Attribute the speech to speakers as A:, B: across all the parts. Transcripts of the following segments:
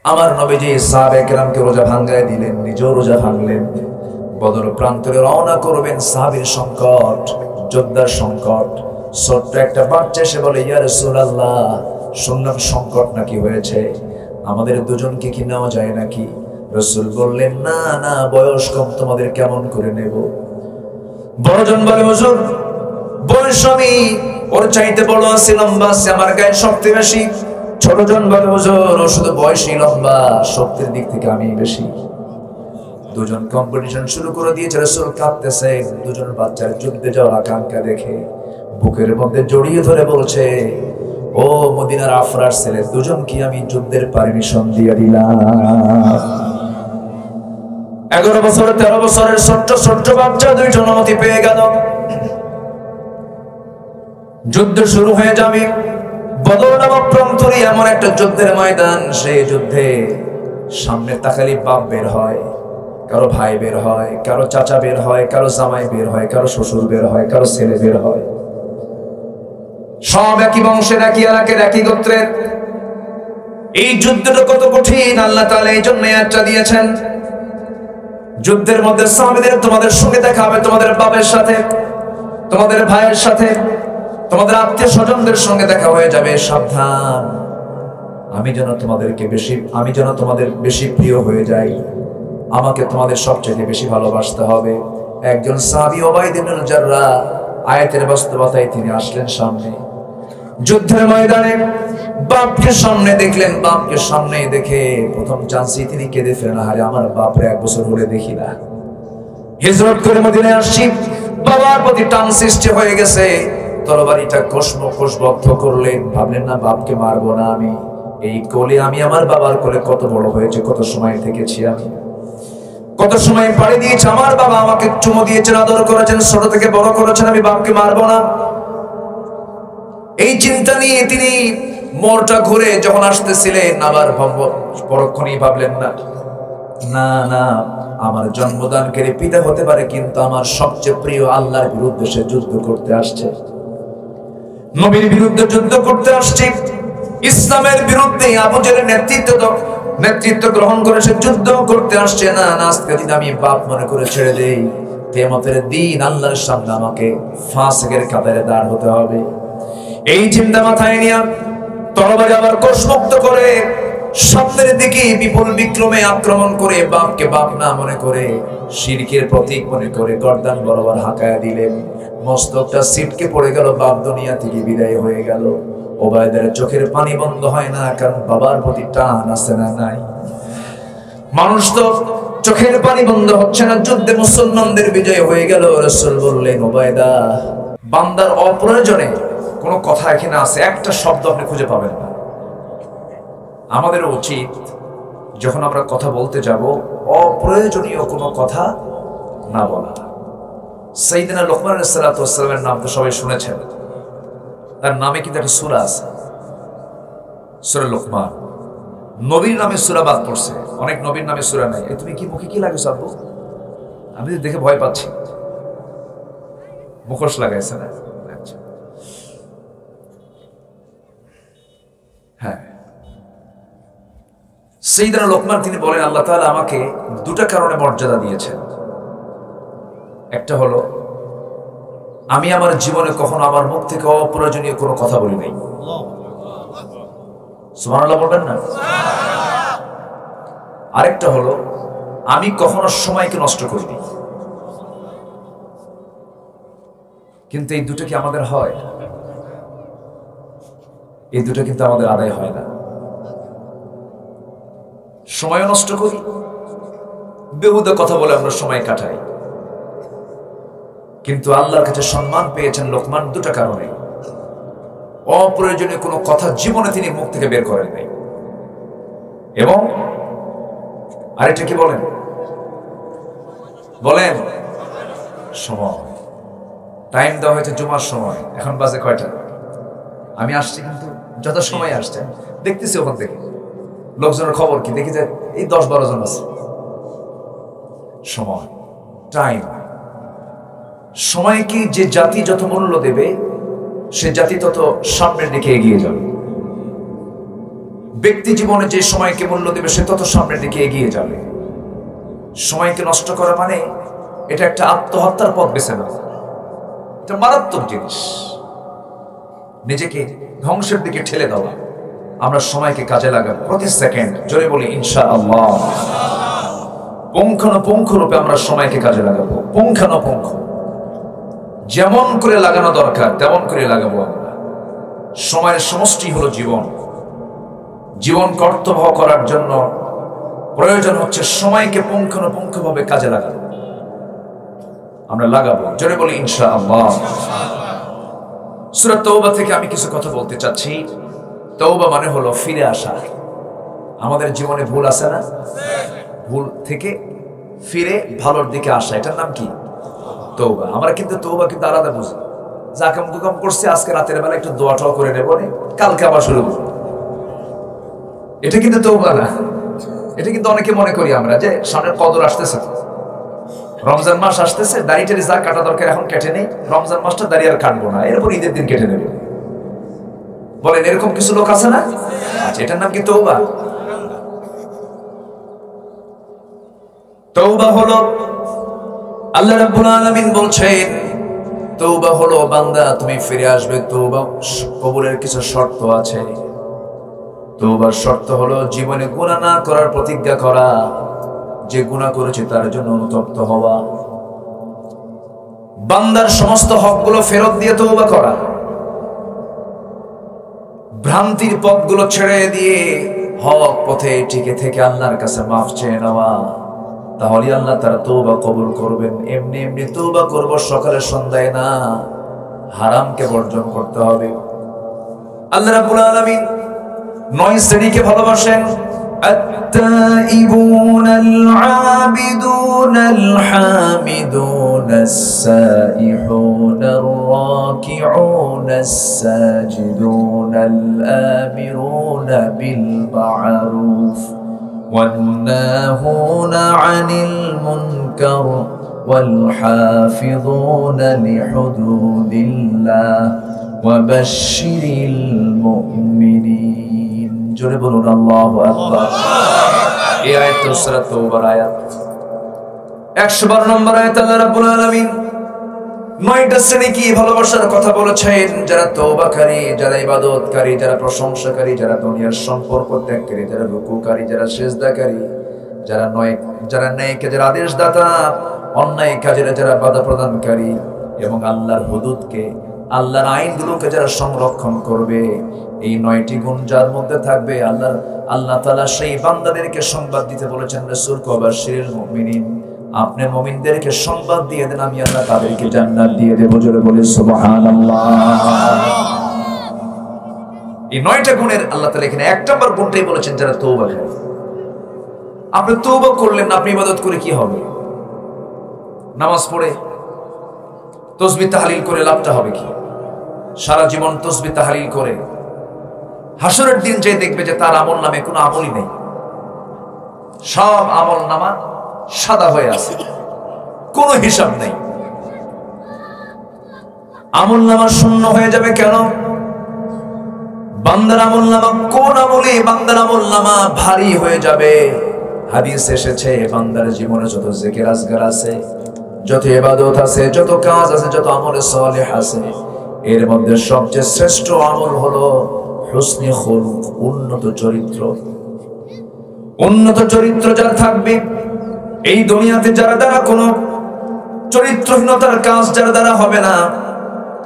A: আমার নবীজি সাহাবায়ে কেরামকে রোজা ভাঙ্গায় দিলেন, নিজেও রোজা ভাঙলেন। বদর প্রান্তরে রওনা করবেন, সাহাবীর সংকট, যোদ্ধার সংকট। ছোট্ট একটা বাচ্চা এসে বলে, ইয়া রাসূলুল্লাহ, শুনলাম সংকট নাকি হয়েছে, আমাদের দুজনকে কি নেওয়া যায় নাকি? রাসূল বললেন, না না, বয়স কম, তোমাদের কেমন করে নেব? বড়জন বলে, হুজুর বয়স আমি ওর চাইতে বড় আছি, লম্বা আছে, আমার গায়ে শক্তি বেশি। ছোটজন বলে, হুজুর ও শুধু বয়সী লম্বা, শক্তির দিক থেকে আমি বেশি। দুজন কম্পিটিশন শুরু করে দিয়েছে। রাসূল কাঁদতেছে, দুজন বাচ্চার যুদ্ধে যাওয়ার আকাঙ্ক্ষা দেখে বুকের মধ্যে জড়িয়ে ধরে বলছে, ও মদিনার আফরার ছেলে, দুজনকে আমি যুদ্ধের পারমিশন দিয়ে দিলাম। 11 বছর 13 বছরের ছোট্ট ছোট্ট বাচ্চা দুইজন অনুমতি পেয়ে গেল। যুদ্ধ শুরু হয়ে যাবে। বদর নামক প্রান্তরে এমন একটা যুদ্ধের ময়দান, সেই যুদ্ধে সামনে তাকালি বাপ বের হয়, কারো ভাই বের হয়, কারো চাচা বের হয়, কারো জামাই বের হয়, কারো শ্বশুর বের হয়, কারো ছেলে বের হয়। সব একই বংশের, একই এলাকার, একই গোত্রের। এই যুদ্ধটা কত কঠিন, আল্লাহ তাআলা এই জন্য আয়াতটা দিয়েছেন। যুদ্ধের মধ্যে সাহাবীদের তোমাদের সঙ্গে দেখা হবে, তোমাদের বাবার সাথে, তোমাদের ভাইয়ের সাথে, তোমাদের আত্মীয় স্বজনদের সঙ্গে দেখা হয়ে যাবে, সাবধান। আমি যেন তোমাদের বেশি প্রিয় হয়ে যাই, আমাকে তোমাদের সবচেয়ে বেশি ভালোবাসতে হবে। একজন সাহাবী উবাইদ ইবনে জাররাহ, আয়াতের বাস্তবতায় তিনি আসলেন সামনে। যুদ্ধের ময়দানে বাপকে সামনে দেখলেন, বাপকে সামনে দেখে প্রথম চান্সই তিনি কেঁদে ফেলেন, আরে আমার বাপরে 1 বছর হলে দেখি না, হিজরত করে মদিনায় আসছি, বাবার প্রতি টান সৃষ্টি হয়ে গেছে। তরবারিটা কোষবদ্ধ করলেন, ভাবলেন না বাপকে মারবো না আমি, এই কোলে, আমি আমার বাবার কোলে কত বড় হয়েছে, কত সময় থেকেছি আমি, কত সময় পাড়ি দিয়েছে, আমার বাবা আমাকে চুমো দিয়েছেন, আদর করেছেন, ছোট থেকে বড় করেছেন, আমি বাপকে মারবো না। এই চিন্তা নিয়ে তিনি মোড়টা ঘুরে যখন আসতেছিলেন, আবার পরক্ষণেই ভাবলেন, না না, আমার জন্মদানকারী পিতা হতে পারে, কিন্তু আমার সবচেয়ে প্রিয় আল্লাহর বিরুদ্ধে সে যুদ্ধ করতে আসছে, নবীর বিরুদ্ধে যুদ্ধ করতে আসছে, ইসলামের বিরুদ্ধে আবু জেহেলের নেতৃত্ব গ্রহণ করে সে যুদ্ধ করতে আসছে। না না, আজকে দিন আমি বাপ মনে করে ছেড়ে দেই, কিয়ামতের দিন আল্লাহর সামনে আমাকে ফাসিকের কাতারে দাঁড় হতে হবে। এই চিন্তা মাথায় নিয়ে তরবারি আবার কোষমুক্ত করে সামনের দিকে বিপুল বিক্রমে আক্রমণ করে বাপকে বাপ না মনে করে, শিরকের প্রতীক মনে করে গর্দান বরাবর হাঁকায়া দিলেন। মস্তকটা ছিটকে পড়ে গেল, বাপ দুনিয়া থেকে বিদায় হয়ে গেল। ওবায়দার চোখের পানি বন্ধ হয় না, কারণ বাবার প্রতি টান আছে না নাই? মানুষ তো চোখের পানি বন্ধ হচ্ছে না। যুদ্ধে মুসলমানদের বিজয় হয়ে গেল। রাসূল বললেন, ওবায়দা, বান্দার অপ্রয়োজনে কোনো কথা এখানে আছে, একটা শব্দ আপনি খুঁজে পাবেন না। আমাদের উচিত যখন আমরা কথা বলতে যাব, অপ্রয়োজনীয় কোনো কথা না বলা। সাইয়েদনা লোকমান আলাইহিস সালাতু ওয়াস সালামের নাম তো সবাই শুনেছেন, তার নামে কিন্তু একটা সূরা আছে, সূরা লোকমান। নবীর নামে সূরা বাদ পড়ছে, অনেক নবীর নামে সূরা নাই। তুমি কি মুখে কি লাগাইছো আব্বু? আমি দেখে ভয় পাচ্ছি। মুখোশ লাগাইছে না? আচ্ছা, হ্যাঁ। সাইয়েদনা লোকমান তিনি বলেন, আল্লাহ তাআলা আমাকে দুটা কারণে মর্যাদা দিয়েছেন। একটা হলো, আমি আমার জীবনে কখনো আমার মুখ থেকে অপ্রয়োজনীয় কোনো কথা বলি নাই। সুবহানাল্লাহ বলবেন না? আরেকটা হলো, আমি কখনো সময়কে নষ্ট করিনি। কিন্তু এই দুটো কি আমাদের হয়? এই দুটো কিন্তু আমাদের আদায় হয় না। সময় নষ্ট করি, বেহুদা কথা বলে আমরা সময় কাটাই। কিন্তু আল্লাহর কাছে সম্মান পেয়েছেন লোকমান দুটা কারণে। অপ্রয়োজনীয় কোনো কথা জীবনে তিনি মুখ থেকে বের করেন নাই। এবং আরেকটা কি বলেন? সময়। টাইম দেওয়া হয়েছে জুমার সময়, এখন বাজে কয়টা? আমি আসছি কিন্তু যত সময় আসছে দেখতেছি, ওখান থেকে লোকজনের খবর কি দেখি যায়, এই 10-12 জন আছে। সময়, টাইম। সময়কে যে জাতি যত মূল্য দেবে, সে জাতি তত সামনের দিকে এগিয়ে যাবে। ব্যক্তি জীবনে যে সময়কে মূল্য দেবে সে তত সামনের দিকে এগিয়ে যাবে। সময়কে নষ্ট করা মানে এটা একটা আত্মহত্যার পথ বেছে নেওয়া, এটা মারাত্মক জিনিস, নিজেকে ধ্বংসের দিকে ঠেলে দেওয়া। আমরা সময়কে কাজে লাগাবো প্রতি সেকেন্ড, জোরে বলি ইনশাআল্লাহ। পুঙ্খানুপুঙ্খ রূপে আমরা সময়কে কাজে লাগাবো, পুঙ্খানুপুঙ্খ যেমন করে লাগানো দরকার তেমন করে লাগাবো আমরা। সময়ের সমষ্টি হলো জীবন। জীবন কর্তব্য করার জন্য প্রয়োজন হচ্ছে সময়কে পুঙ্খানুপুঙ্খ ভাবে কাজে লাগানো। আমরা লাগাবো, জোরে বলি ইনশাআল্লাহ। সূরা তাওবা থেকে আমি কিছু কথা বলতে চাচ্ছি। তাওবা মানে হলো ফিরে আসা। আমাদের জীবনে ভুল আছে না? ভুল থেকে ফিরে ভালোর দিকে আসা, এটার নাম কি? তাওবা। আমরা কিন্তু তাওবা কিন্তু আলাদা বুঝি। যাকাম কুকাম করছি আজকে রাতের বেলা একটু দোয়াটাও করে নেব, কালকে আবার শুরু করব, এটা কিন্তু তাওবা না। এটা কিন্তু অনেকে মনে করি আমরা যে সামনে কদর আসতেছে, রমজান মাস আসতেছে, দাড়িটারি যা কাটা দরকার এখন কেটে নেই, রমজান মাসটা দাড়ি আর কাটবো না, এরপর ঈদের দিন কেটে নেবে। বলেন এরকম কিছু লোক আছে না? আচ্ছা, এটার নাম কি তাওবা? তাওবা হলো, আল্লাহ রাব্বুল আলামিন বলছেন তাওবা হলো বান্দা তুমি ফিরে আসবে। তাওবা কবুলের কিছু শর্ত আছে। তাওবার শর্ত হলো জীবনে গুনাহ না করার প্রতিজ্ঞা করা, যে গুনাহ করেছে তার জন্য অনুতপ্ত হওয়া, বান্দার সমস্ত হকগুলো ফেরত দিয়ে তাওবা করা, ভ্রান্তির পথগুলো ছেড়ে দিয়ে হক পথে টিকে থেকে আল্লাহর কাছে মাফ চেয়ে নেওয়া। তাহলে আল্লাহ তার তাওবা কবুল করবেন। এমনি এমনি তাওবা করব সকালে সন্ধ্যায় না, হারামকে বর্জন করতে হবে। আল্লাহ রাব্বুল আলামিন 9 শ্রেণীকে ভালোবাসেন। التائبون العابدون الحامدون السائحون الراكعون الساجدون الآمرون بالمعروف والناهون عن المنكر والحافظون لحدود الله وبشر المؤمنين। জোরে বলুন আল্লাহু আকবার। এই আয়াত সূরা তাওবার আয়াত 112 নম্বর আয়াত। আল্লাহ রাব্বুল আলামিন 9টা শ্রেণী কি ভালোবাসার কথা বলেছেন। যারা তওবাকারী, যারা ইবাদতকারী, যারা প্রশংসাকারী, যারা দুনিয়ার সম্পর্ক ত্যাগকারী, যারা রুকুকারী, যারা সিজদাকারী, যারা ন্যায় কাজের আদেশদাতা, অন্যায় কাজের যারা বাধা প্রদানকারী এবং আল্লাহর হুদুদকে, আল্লাহর আইনগুলোকে যারা সংরক্ষণ করবে, এই 9টি গুণ যার মধ্যে থাকবে আল্লাহ তাআলা সেই বান্দাদেরকে সংবাদ দিতে বলেছেন রাসূল বাশিরুল মুমিনিন, আপনি মুমিনদেরকে সংবাদ দিয়ে দেন আমি আল্লাহ তাদেরকে জান্নাত দিয়ে দেব। জোরে বলে সুবহানাল্লাহ। এই 9টা গুণের আল্লাহ তাআলা এখানে 1 নম্বর গুণটাই বলেছেন যারা তওবাকারী। আপনি তওবা করলেন না, আপনি ইবাদত করে কি হবে? নামাজ পড়ে তাসবিহ তাহলিল করে লাভটা হবে কি? সারা জীবন তাসবিহ তাহলিল করে হাসরের দিন যে দেখবে যে তার আমল নামে কোনো আমলই নেই, সব আমল নামা সাদা হয়ে আছে, কোনো হিসাব নেই। আমল নামা শূন্য হয়ে যাবে কেন? বান্দার আমল নামা কোন আমলে বান্দার আমল নামা ভারী হয়ে যাবে। হাদিস এসেছে বান্দার জীবনে যত জিকির আজগার আছে, যত ইবাদত আছে, যত কাজ আছে, যত আমলে সালেহ আছে, এর মধ্যে সবচেয়ে শ্রেষ্ঠ আমল হলো হুসনে খুলুক, উন্নত চরিত্র। উন্নত চরিত্র যারা থাকবে এই দুনিয়াতে, যারা দ্বারা কোনো চরিত্রহীনতার কাজ যারা দ্বারা হবে না,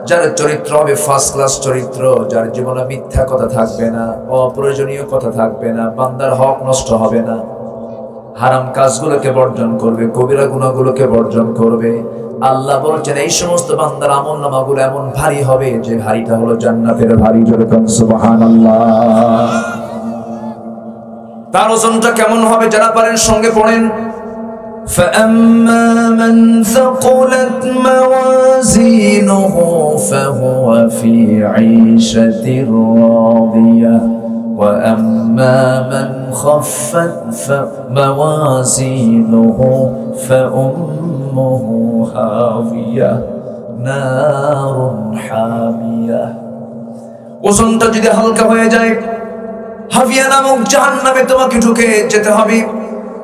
A: যার চরিত্র হবে ফার্স্ট ক্লাস চরিত্র, যার জীবনে মিথ্যা কথা থাকবে না, অপ্রয়োজনীয় কথা থাকবে না, বান্দার হক নষ্ট হবে না, হারাম কাজগুলোকে বর্জন করবে, কবিরা গুনাহগুলোকে বর্জন করবে। আল্লাহ বলছেন এই সমস্ত বান্দার আমলনামাগুলো এমন ভারী হবে যে ভারীটা হলো জান্নাতের ভারী। জোরে বলুন সুবহানাল্লাহ। তার ওজনটা কেমন হবে যারা পারেন সঙ্গে পড়েন। فأما من ثقلت موازينه فهو في عيشة راضية وأما من خفت موازينه فأمه هاوية نار حامية। ওজনটা যদি হালকা হয়ে যায়, হাভিয়া নামক জাহান্নামে তোমাকে ঢুকে যেতে হবে।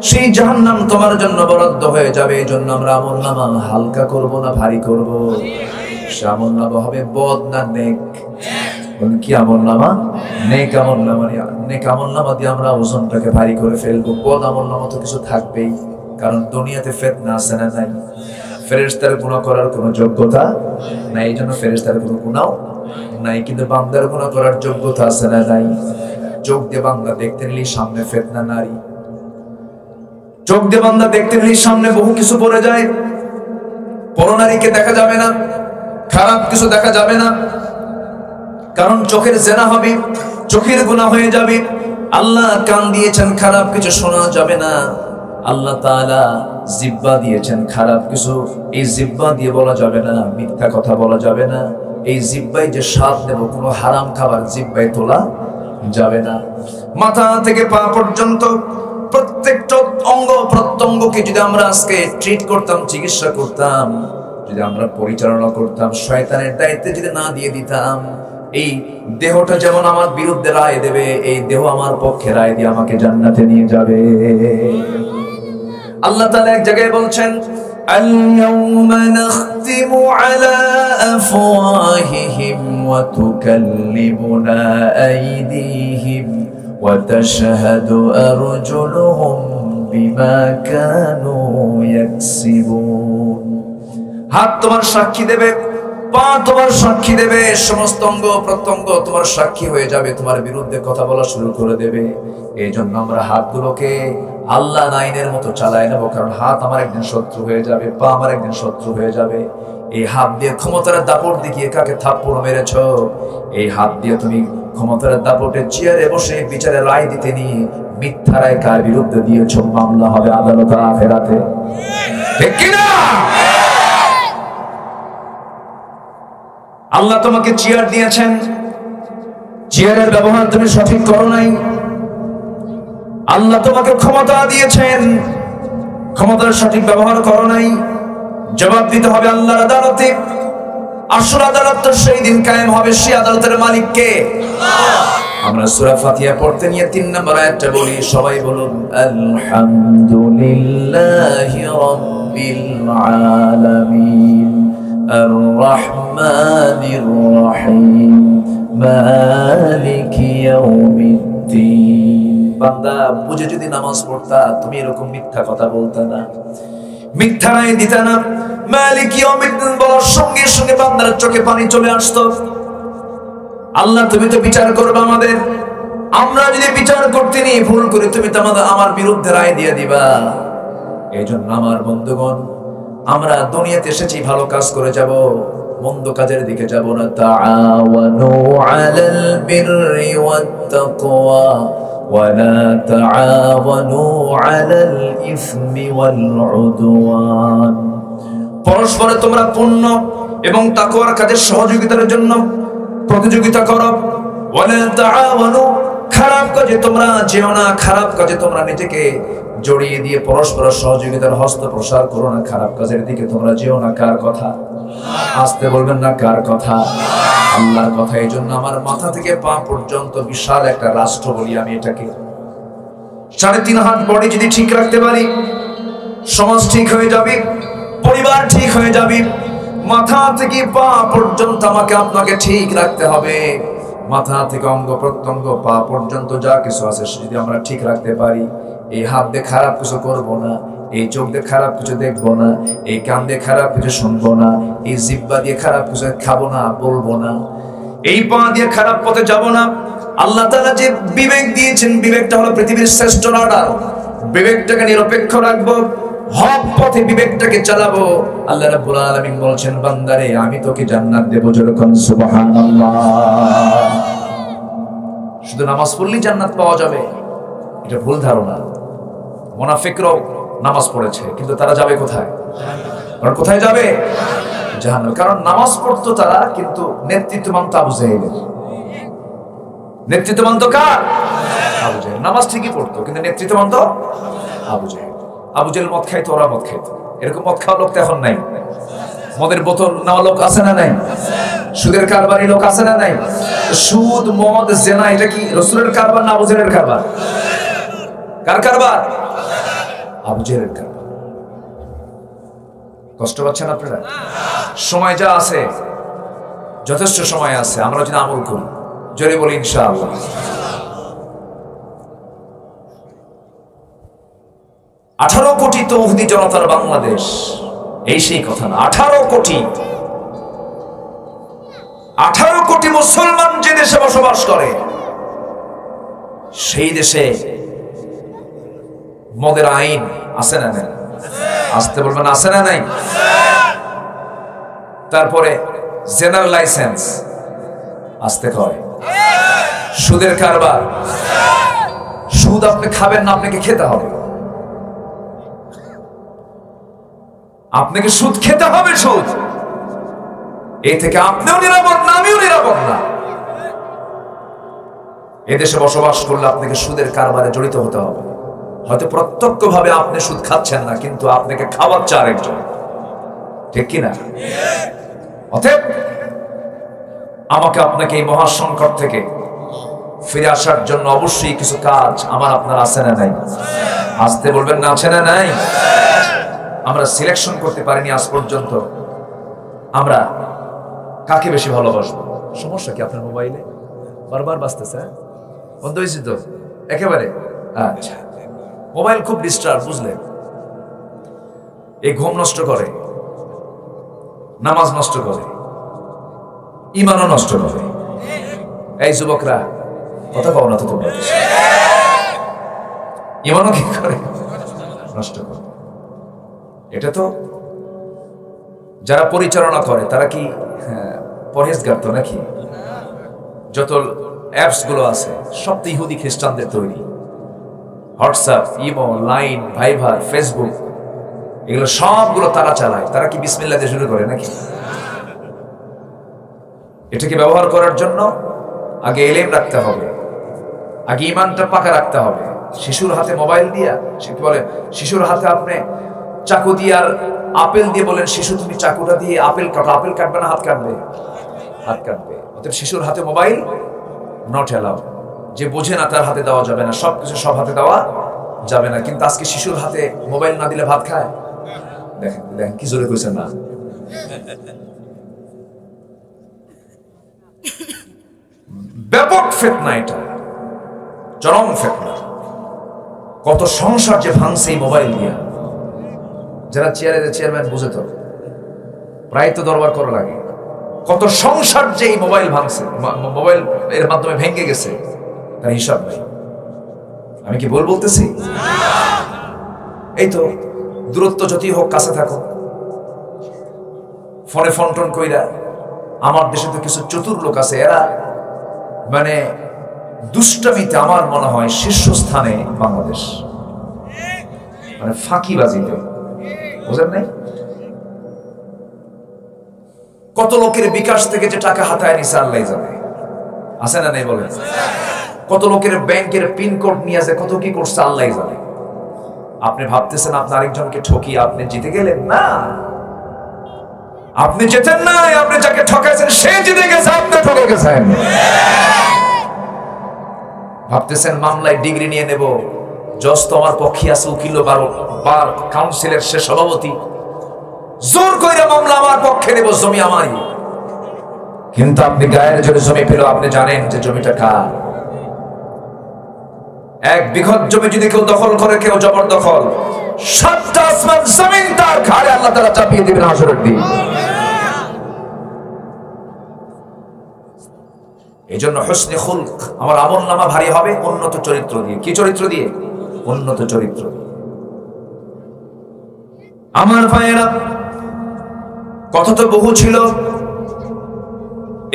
A: সেই জাহান্নাম তোমার জন্য বরাদ্দ হয়ে যাবে। এই জন্য আমরা আমলনামা হালকা করব না ভারী করব? সে আমলনামা হবে বদ না নেক? কি আমলনামা? নেক আমলনামা। নেক আমলনামা দিয়ে আমরা ওজনটাকে ভারী করে ফেলবো। বদ আমলনামা তো কিছু থাকবেই, কারণ দুনিয়াতে ফিতনা আছে না নাই? ফেরেশতার গুনাহ করার কোনো যোগ্যতা নাই, এই জন্য ফেরেশতার কোনো গুনাহ নাই, কিন্তু বান্দার গুনাহ করার যোগ্যতা আছে না নাই? চোখ দিয়ে বান্দা দেখতে নিলেই সামনে ফিতনা নারী, চোখ দিয়ে বান্দা দেখতে নিলেই সামনে বহু কিছু পড়ে যায়। পরনারীকে দেখা যাবে না, খারাপ কিছু দেখা যাবে না, কারণ চোখের জেনা হবে, চোখের গুনাহ হয়ে যাবে। আল্লাহ কান দিয়েছেন, খারাপ কিছু শোনা যাবে না। আল্লাহ তাআলা জিহ্বা দিয়েছেন, খারাপ কিছু এই জিহ্বা দিয়ে বলা যাবে না, মিথ্যা কথা বলা যাবে না। এই জিহ্বায় যে স্বাদ নেব, কোনো হারাম খাবার জিহ্বায় তোলা যাবে না। মাথা থেকে পা পর্যন্ত প্রত্যেকটা অঙ্গ প্রত্যঙ্গকে যদি আমরা আজকে ট্রিট করতাম, চিকিৎসা করতাম, যদি আমরা পরিচালনা করতাম, শয়তানের দায়িত্বে যদি না দিয়ে দিতাম, এই দেহটা যেমন আমার বিরুদ্ধে রায় দেবে, এই দেহ আমার পক্ষে রায় দিয়ে আমাকে জান্নাতে নিয়ে যাবে। আল্লাহ তাআলা এক জায়গায় বলছেন, আল-ইয়াওমা নাখতিমু আলা আফওয়াহিহিম ওয়া তুকাল্লিমুনা আইদিহিম ওয়া তাশহাদু আরজুলুহুম বিমা কানু ইয়াকসিবুন। হাত তোমার সাক্ষী দেবে, পা তোমার সাক্ষী দেবে, সমস্ত অঙ্গ প্রত্যঙ্গ তোমার সাক্ষী হয়ে যাবে, তোমার বিরুদ্ধে কথা বলা শুরু করে দেবে। এই জন্য আমরা হাতগুলোকে আল্লাহ আইনের মতো চালাই নেবো, কারণ হাত আমার একদিন শত্রু হয়ে যাবে, পা আমার একদিন শত্রু হয়ে যাবে। এই হাত দিয়ে ক্ষমতার দাপট দেখিয়ে কাকে থাপ্পড় মেরেছ, এই হাত দিয়ে তুমি ক্ষমতার দাপটে চেয়ারে বসে বিচারে রায় দিতে নিয়ে মিথ্যা রায় কার বিরুদ্ধে দিয়েছ, মামলা হবে আদালতে আখেরাতে, ঠিক কিনা? আল্লাহ তোমাকে চেয়ার দিয়েছেন, চেয়ারের ব্যবহার তুমি সঠিক করো নাই। আল্লাহ তোমাকে ক্ষমতা দিয়েছেন, ক্ষমতার সঠিক ব্যবহার করো নাই, জবাব দিতে হবে আল্লাহর আদালতে। আসল আদালত তো সেই দিন কায়েম হবে, সেই আদালতের মালিক কে? আমরা সূরা ফাতিহা পড়তে নিয়ে 3 নম্বর আয়াতটা বলি, সবাই বলুন আলহামদুলিল্লাহি রাব্বিল আলামিন আর-রাহমানির রাহিম মালিকি ইয়াউমিদ্দিন। বান্দা বুঝে যদি নামাজ পড়তা, তুমি এরকম মিথ্যা কথা বলতা না, মিথ্যা রায় দিতা না। মালিকি ইয়াউমিদ্দিন বলার সঙ্গে সঙ্গে বান্দার চোখে পানি চলে আসতো। আল্লাহ তুমি তো বিচার করবে আমাদের, আমরা যদি বিচার করতে নিয়ে ভুল করি, তুমি তো আমার বিরুদ্ধে রায় দিয়ে দিবা। এই জন্য আমার বন্ধুগণ, আমরা দুনিয়াতে এসেছি ভালো কাজ করে যাব, মন্দ কাজের দিকে যাব না। তাআওয়ানু আলাল বিররি ওয়াত তাকওয়া ওয়া লা তাআওয়ানু আলাল ইসমি ওয়াল উদওয়ান। পরস্পরে তোমরা পুণ্য এবং তাকওয়ার কাজের সহযোগিতার জন্য প্রতিযোগিতা করো। ওয়া লা তাআওয়ানু, খারাপ কাজে তোমরা যেও না, খারাপ কাজে তোমরা নিজেকে জড়িয়ে দিয়ে পরস্পর সহযোগিতার হস্ত প্রসার করো না, খারাপ কাজের দিকে তোমরা যেও না। কার কথা? আসতে বলবেন না, কার কথা? আল্লাহর কথা। এই জন্য আমার মাথা থেকে পা পর্যন্ত বিশাল একটা রাষ্ট্র বলি আমি এটাকে। 3.5 হাত বডি যদি ঠিক রাখতে পারি, সমাজ ঠিক হয়ে যাবে, পরিবার ঠিক হয়ে যাবে। মাথা থেকে পা পর্যন্ত আমাকে আপনাকে ঠিক রাখতে হবে। মাথা থেকে অঙ্গ প্রত্যঙ্গ পা পর্যন্ত যা কিছু আছে যদি আমরা ঠিক রাখতে পারি, এই হাত দিয়ে খারাপ কিছু করবো না, এই চোখ দিয়ে খারাপ কিছু দেখবো না, এই কান দিয়ে খারাপ কিছু শুনবো না, এই জিহ্বা দিয়ে খারাপ কিছু খাবো না, বলবো না, এই পা দিয়ে খারাপ পথে যাব না। আল্লাহ তাআলা যে বিবেক দিয়েছেন, বিবেকটা হলো পৃথিবীর শ্রেষ্ঠ রাডার। বিবেকটাকে নিরপেক্ষ রাখবো, হক পথে বিবেকটাকে চালাবো। আল্লাহ রাব্বুল আলামিন বলছেন, বান্দারে আমি তোকে জান্নাত দেব। যেরকম সুবহানাল্লাহ। শুধু নামাজ পড়লেই জান্নাত পাওয়া যাবে, এটা ভুল ধারণা। মুনাফিকরাও নামাজ পড়েছে, কিন্তু তারা যাবে কোথায়? আর কোথায় যাবে? জাহান্নামে। কারণ নামাজ পড়তো তারা, কিন্তু নেতৃত্ব মানত আবু জাহেলের। নেতৃত্ব মানত কার? আবু জাহেল। নামাজ ঠিকই পড়তো, কিন্তু নেতৃত্ব মানত আবু জাহেল। আবু জাহেল মদ খাইতো, ওরা মদ খাইতো। এরকম মদ খাওয়া লোক তো এখন নাই। মদের বোতল নেওয়া লোক আছে না নাই? সুদের কারবারি লোক আছে না নাই? সুদ, মদ, জেনা এটা কি রাসূলের কারবার না আবু জেহেলের কারবার? কার কারবার? আবু জেহেলের কারবার। কষ্ট পাচ্ছেন আপনারা? সময় যা আছে, যথেষ্ট সময় আছে, আমরা যদি আমল করি, জোরে বলি ইনশাআল্লাহ। 18 কোটি তৌহিদি জনতার বাংলাদেশ, এই সেই কথা না। 18 কোটি মুসলমান যে দেশে বসবাস করে, সেই দেশে মদের আইন আছে না নাই? আসতে বলবেন আছে না নাই? তারপরে জেনার লাইসেন্স আসতে কয়, সুদের কারবার, সুদ আপনি খাবেন না, আপনাকে খেতে হবে, আপনাকে সুদ খেতে হবে। সুদ, এই থেকে আপনিও নিরাপদ না, আমিও নিরাপদ না। এদেশে বসবাস করলে আপনাকে সুদের কারবারে জড়িত হতে হবে। হয়তো প্রত্যক্ষভাবে আপনি সুদ খাচ্ছেন না, কিন্তু আপনাকে খাওয়াচ্ছে আরেকজন, ঠিক কিনা? অতএব আমাকে আপনাকে এই মহা সংকট থেকে ফিরে আসার জন্য অবশ্যই কিছু কাজ আমার আপনার আছে না নাই? আসতে বলবেন না, আছে না নাই? আমরা সিলেকশন করতে পারিনি আজ পর্যন্ত আমরা কাকে বেশি ভালোবাসবো। সমস্যা কি আপনার মোবাইলে বারবার বাজতেছে? বন্ধ হয়েছে তো একেবারে? আচ্ছা, মোবাইল খুব ডিস্টার্ব, বুঝলেন? এই ঘুম নষ্ট করে, নামাজ নষ্ট করে, ঈমানও নষ্ট করে। এই যুবকরা কথা কও না তো তোমরা, ঈমানও কি করে? নষ্ট করে। এটা তো যারা পরিচালনা করে তারা কি পরহেজগার তো নাকি? যত অ্যাপস গুলো আছে সব তো ইহুদি খ্রিস্টানদের তৈরি। হোয়াটসঅ্যাপ, ইমো, লাইন, ভাইবার, ফেসবুক, এগুলো সবগুলো তারা চালায়। তারা কি বিসমিল্লাহ দিয়ে শুরু করে নাকি? এটাকে ব্যবহার করার জন্য আগে ইলম রাখতে হবে, আগে ঈমানটা পাকা রাখতে হবে। শিশুর হাতে মোবাইল দিয়া, সে কি বলে, শিশুর হাতে আপনি চাকু দিয়ে আর আপেল দিয়ে বলেন, শিশু তুমি চাকুটা দিয়ে আপেল কাটো, আপেল কাটবে না হাত কাটবে? হাত কাটবে। অতএব শিশুর হাতে মোবাইল নট অ্যালাউ। যে বোঝে না তার হাতে দেওয়া যাবে না, সবকিছু সব হাতে দেওয়া যাবে না। কিন্তু আজকে শিশুর হাতে মোবাইল না দিলে ভাত খায়? দেখেন দেখেন কি জোরে কইছেন না? ব্যাপক ফিতনা, এটা চরম ফিতনা। কত সংসার যে ভাঙছে এই মোবাইল দিয়ে। যারা চেয়ারম্যান বুঝে তো, প্রায় তো দরবার করা লাগে। কত সংসার যে এই মোবাইল ভাঙছে, মোবাইল এর মাধ্যমে ভেঙে গেছে, তার হিসাব নেই। আমি কি বলতেছি? এই তো দূরত্ব যতই হোক, কাছে থাকো, ফোনে ফোন টোন কইরা। আমার দেশে তো কিছু চতুর লোক আছে, এরা মানে দুষ্টামিতে আমার মনে হয় শীর্ষস্থানে বাংলাদেশ, মানে ফাঁকিবাজিতে, বুঝেন নাই? কত লোকের বিকাশ থেকে যে টাকা হাতায় নিছে আল্লাহ জানে, আছে না নাই বলেন? কত লোকের ব্যাংকের পিন কোড নিয়ে যে কত কি করছে আল্লাহ জানে। আপনি ভাবতেছেন আপনি আরেকজনকে ঠকিয়ে আপনি জিতে গেলেন? না, আপনি জেতেন নাই, আপনি যাকে ঠকাইছেন সে জিতে গেছে, আপনি ঠকে গেছেন। ভাবতেছেন মামলায় ডিগ্রি নিয়ে নেব, জজ তো আমার পক্ষে আছে, উকিল বার কাউন্সিলের সে সভাপতি, জোর কইরা মামলা আমার পক্ষে নেব, জমি আমারই। কিন্তু আপনি গায়ের জোরে জমি পেল, আপনি জানেন যে জমিটা কার। 1 বিঘত জমি যদি কেউ দখল করে, কেউ জবরদখল, 7টা আসমান জমিন তার ঘাড়ে আল্লাহ তাআলা চাপিয়ে দিবেন হাসরের দিন। এই জন্য হুসনে খুলক, আমার আমলনামা ভারী হবে উন্নত চরিত্র দিয়ে। কি চরিত্র দিয়ে? উন্নত চরিত্র। আমার ভাইয়েরা, কথা তো বহু ছিল,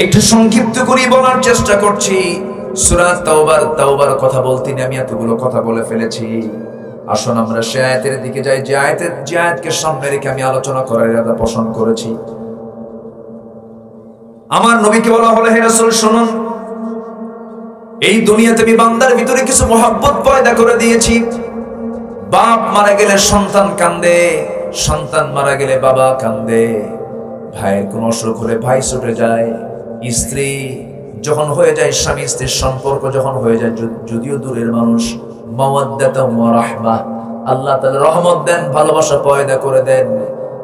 A: একটু সংক্ষিপ্ত করে বলার চেষ্টা করছি। সূরা তাওবার কথা বলতে আমি এতগুলো কথা বলে ফেলেছি। আসুন আমরা সে আয়াতের দিকে যাই, যে আয়াতকে সামনে রেখে আমি আলোচনা করার ইরাদা পোষণ করেছি। আমার নবীকে বলা হলো, হে রাসূল শুনুন, এই দুনিয়াতে আমি বান্দার ভিতরে কিছু মহব্বত পয়দা করে দিয়েছি। বাপ মারা গেলে সন্তান কান্দে, সন্তান মারা গেলে বাবা কান্দে, ভাইয়ের কোন অসুখ হলে ভাই ছুটে যায়, স্ত্রী যখন হয়ে যায়, স্বামী স্ত্রীর সম্পর্ক যখন হয়ে যায়, যদিও দূরের মানুষ, মাওয়াদ্দাতাও ওয়া রাহমা, আল্লাহ তাআলা রহমত দেন, ভালোবাসা পয়দা করে দেন।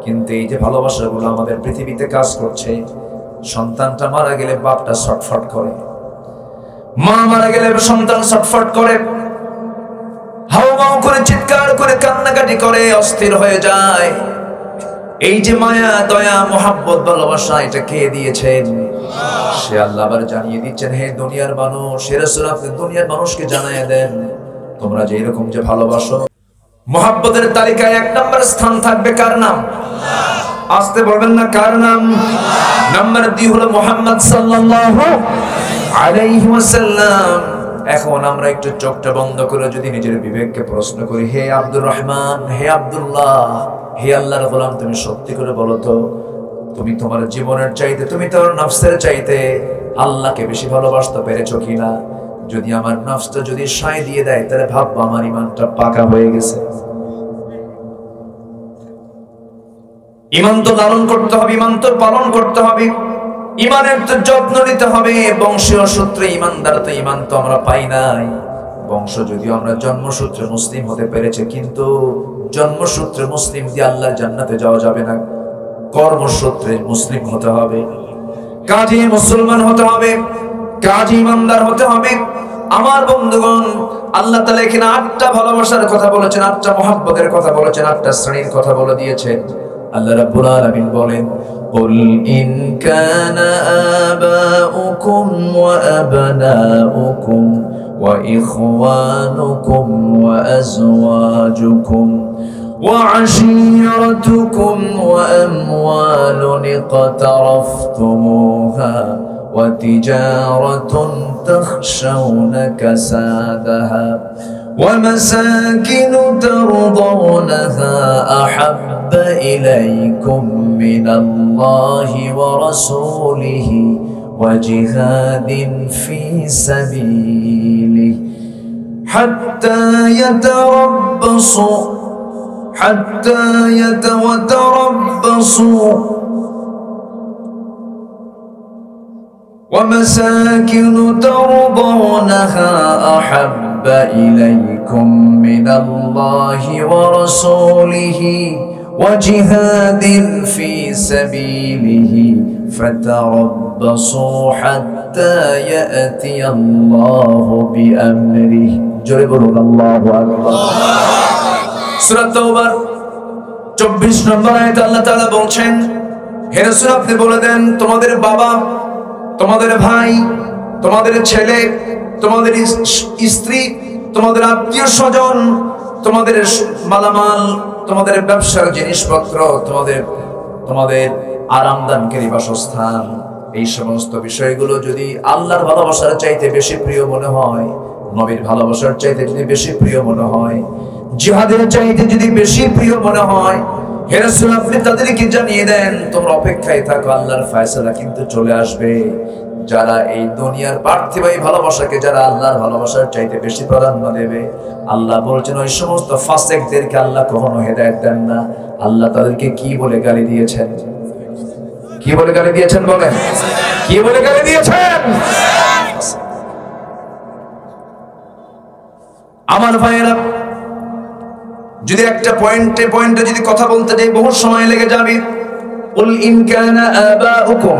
A: কিন্তু এই যে ভালোবাসাগুলো আমাদের পৃথিবীতে কাজ করছে, সন্তানটা মারা গেলে বাপটা ছটফট করে, মা মারা গেলে সন্তান ছটফট করে, হাউমাউ করে চিৎকার করে কান্নাকাটি করে, অস্থির হয়ে যায়। এই যে মায়া দয়া মোহাব্বত ভালোবাসা, এটা কে দিয়েছেন? সে আল্লাহ আবার জানিয়ে দিচ্ছেন, হে দুনিয়ার মানুষ, হে রাসূল আপনি দুনিয়ার মানুষকে জানিয়ে দেন, তোমরা যে এরকম যে ভালোবাসো, মোহাব্বতের তালিকায় 1 নম্বর স্থান থাকবে কার নাম? আসতে বলবেন না, কার নাম? নাম্বার 2 হলো মুহাম্মদ সাল্লাল্লাহু আলাইহি ওয়াসাল্লাম। এখন আমরা একটু চোখটা বন্ধ করে যদি নিজের বিবেককে প্রশ্ন করি, হে আব্দুর রহমান, হে আব্দুল্লাহ, হে আল্লাহর গোলাম, তুমি সত্যি করে বলো তো, তুমি তোমার জীবনের চাইতে, তুমি তোমার নফসের চাইতে আল্লাহকে বেশি ভালোবাসতে পেরেছো কিনা? যদি আমার নফসটা যদি সায় দিয়ে দেয়, তাহলে ভাববো আমার ঈমানটা পাকা হয়ে গেছে। ঈমান তো লালন করতে হবে, ঈমান তো পালন করতে হবে, ঈমানের তো যত্ন নিতে হবে। বংশীয় সূত্রে ঈমানদার তো ঈমান তো আমরা পাই নাই। বংশ যদিও আমরা জন্মসূত্রে মুসলিম হতে পেরেছে, কিন্তু জন্মসূত্রে মুসলিম দিয়ে আল্লাহর জান্নাতে যাওয়া যাবে না। কর্মসূত্রে মুসলিম হতে হবে, কাজী মুসলমান হতে হবে, কাজী ঈমানদার হতে হবে। আমার বন্ধুগণ, আল্লাহ তাআলা এখানে 8টা ভালোবাসার কথা বলেছেন, 8টা মুহাব্বতের কথা বলেছেন, 8টা শ্রেণীর কথা বলে দিয়েছেন। আল্লাহ রাব্বুল আলামিন বলেন, قل إن كان آباؤكم وأبناؤكم وإخوانكم وأزواجكم وعشيرتكم وأموال اقترفتموها وتجارة تخشون كسادها ومساكن ترضونها أحب إليكم من الله ورسوله وجهاد في سبيله حتى يتربصوا ومساكن ترضونها أحب إليكم من الله ورسوله وجهاد في سبيله فتربصوا حتى يأتي الله بأمره جربوا الله أكبر সূরা তাওবার 24 নম্বর আয়াতে আল্লাহ তাআলা বলছেন, হে রাসূল আপনি বলে দেন, তোমাদের বাবা, তোমাদের ভাই, তোমাদের ছেলে, তোমাদের স্ত্রী, তোমাদের আত্মীয় স্বজন, তোমাদের মালামাল, তোমাদের ব্যবসার জিনিসপত্র, তোমাদের আরামদানকারী বাসস্থান, এই সমস্ত বিষয়গুলো যদি আল্লাহর ভালোবাসার চাইতে বেশি প্রিয় মনে হয়, নবীর ভালোবাসার চাইতে যদি বেশি প্রিয় মনে হয়, জিহাদের চাইতে যদি বেশি প্রিয় মনে হয়, হে রাসূল আপনি তাদেরকে জানিয়ে দেন, তোমরা অপেক্ষায় থাকো, আল্লাহর ফয়সালা কিন্তু চলে আসবে। যারা এই দুনিয়ার পার্থিব ভালোবাসাকে, যারা আল্লাহর ভালোবাসার চাইতে বেশি প্রাধান্য দেবে, আল্লাহ বলছেন ওই সমস্ত ফাসিকদেরকে আল্লাহ কখনো হেদায়েত দেন না। আল্লাহ তাদেরকে কি বলে গালি দিয়েছেন? কি বলে গালি দিয়েছেন বলেন? কি বলে গালি দিয়েছেন? আমার ভাইয়েরা, যদি একটা পয়েন্টে যদি কথা বলতে যাই বহু সময় লেগে যাবে। কুল ইন কানা আবাউকুম,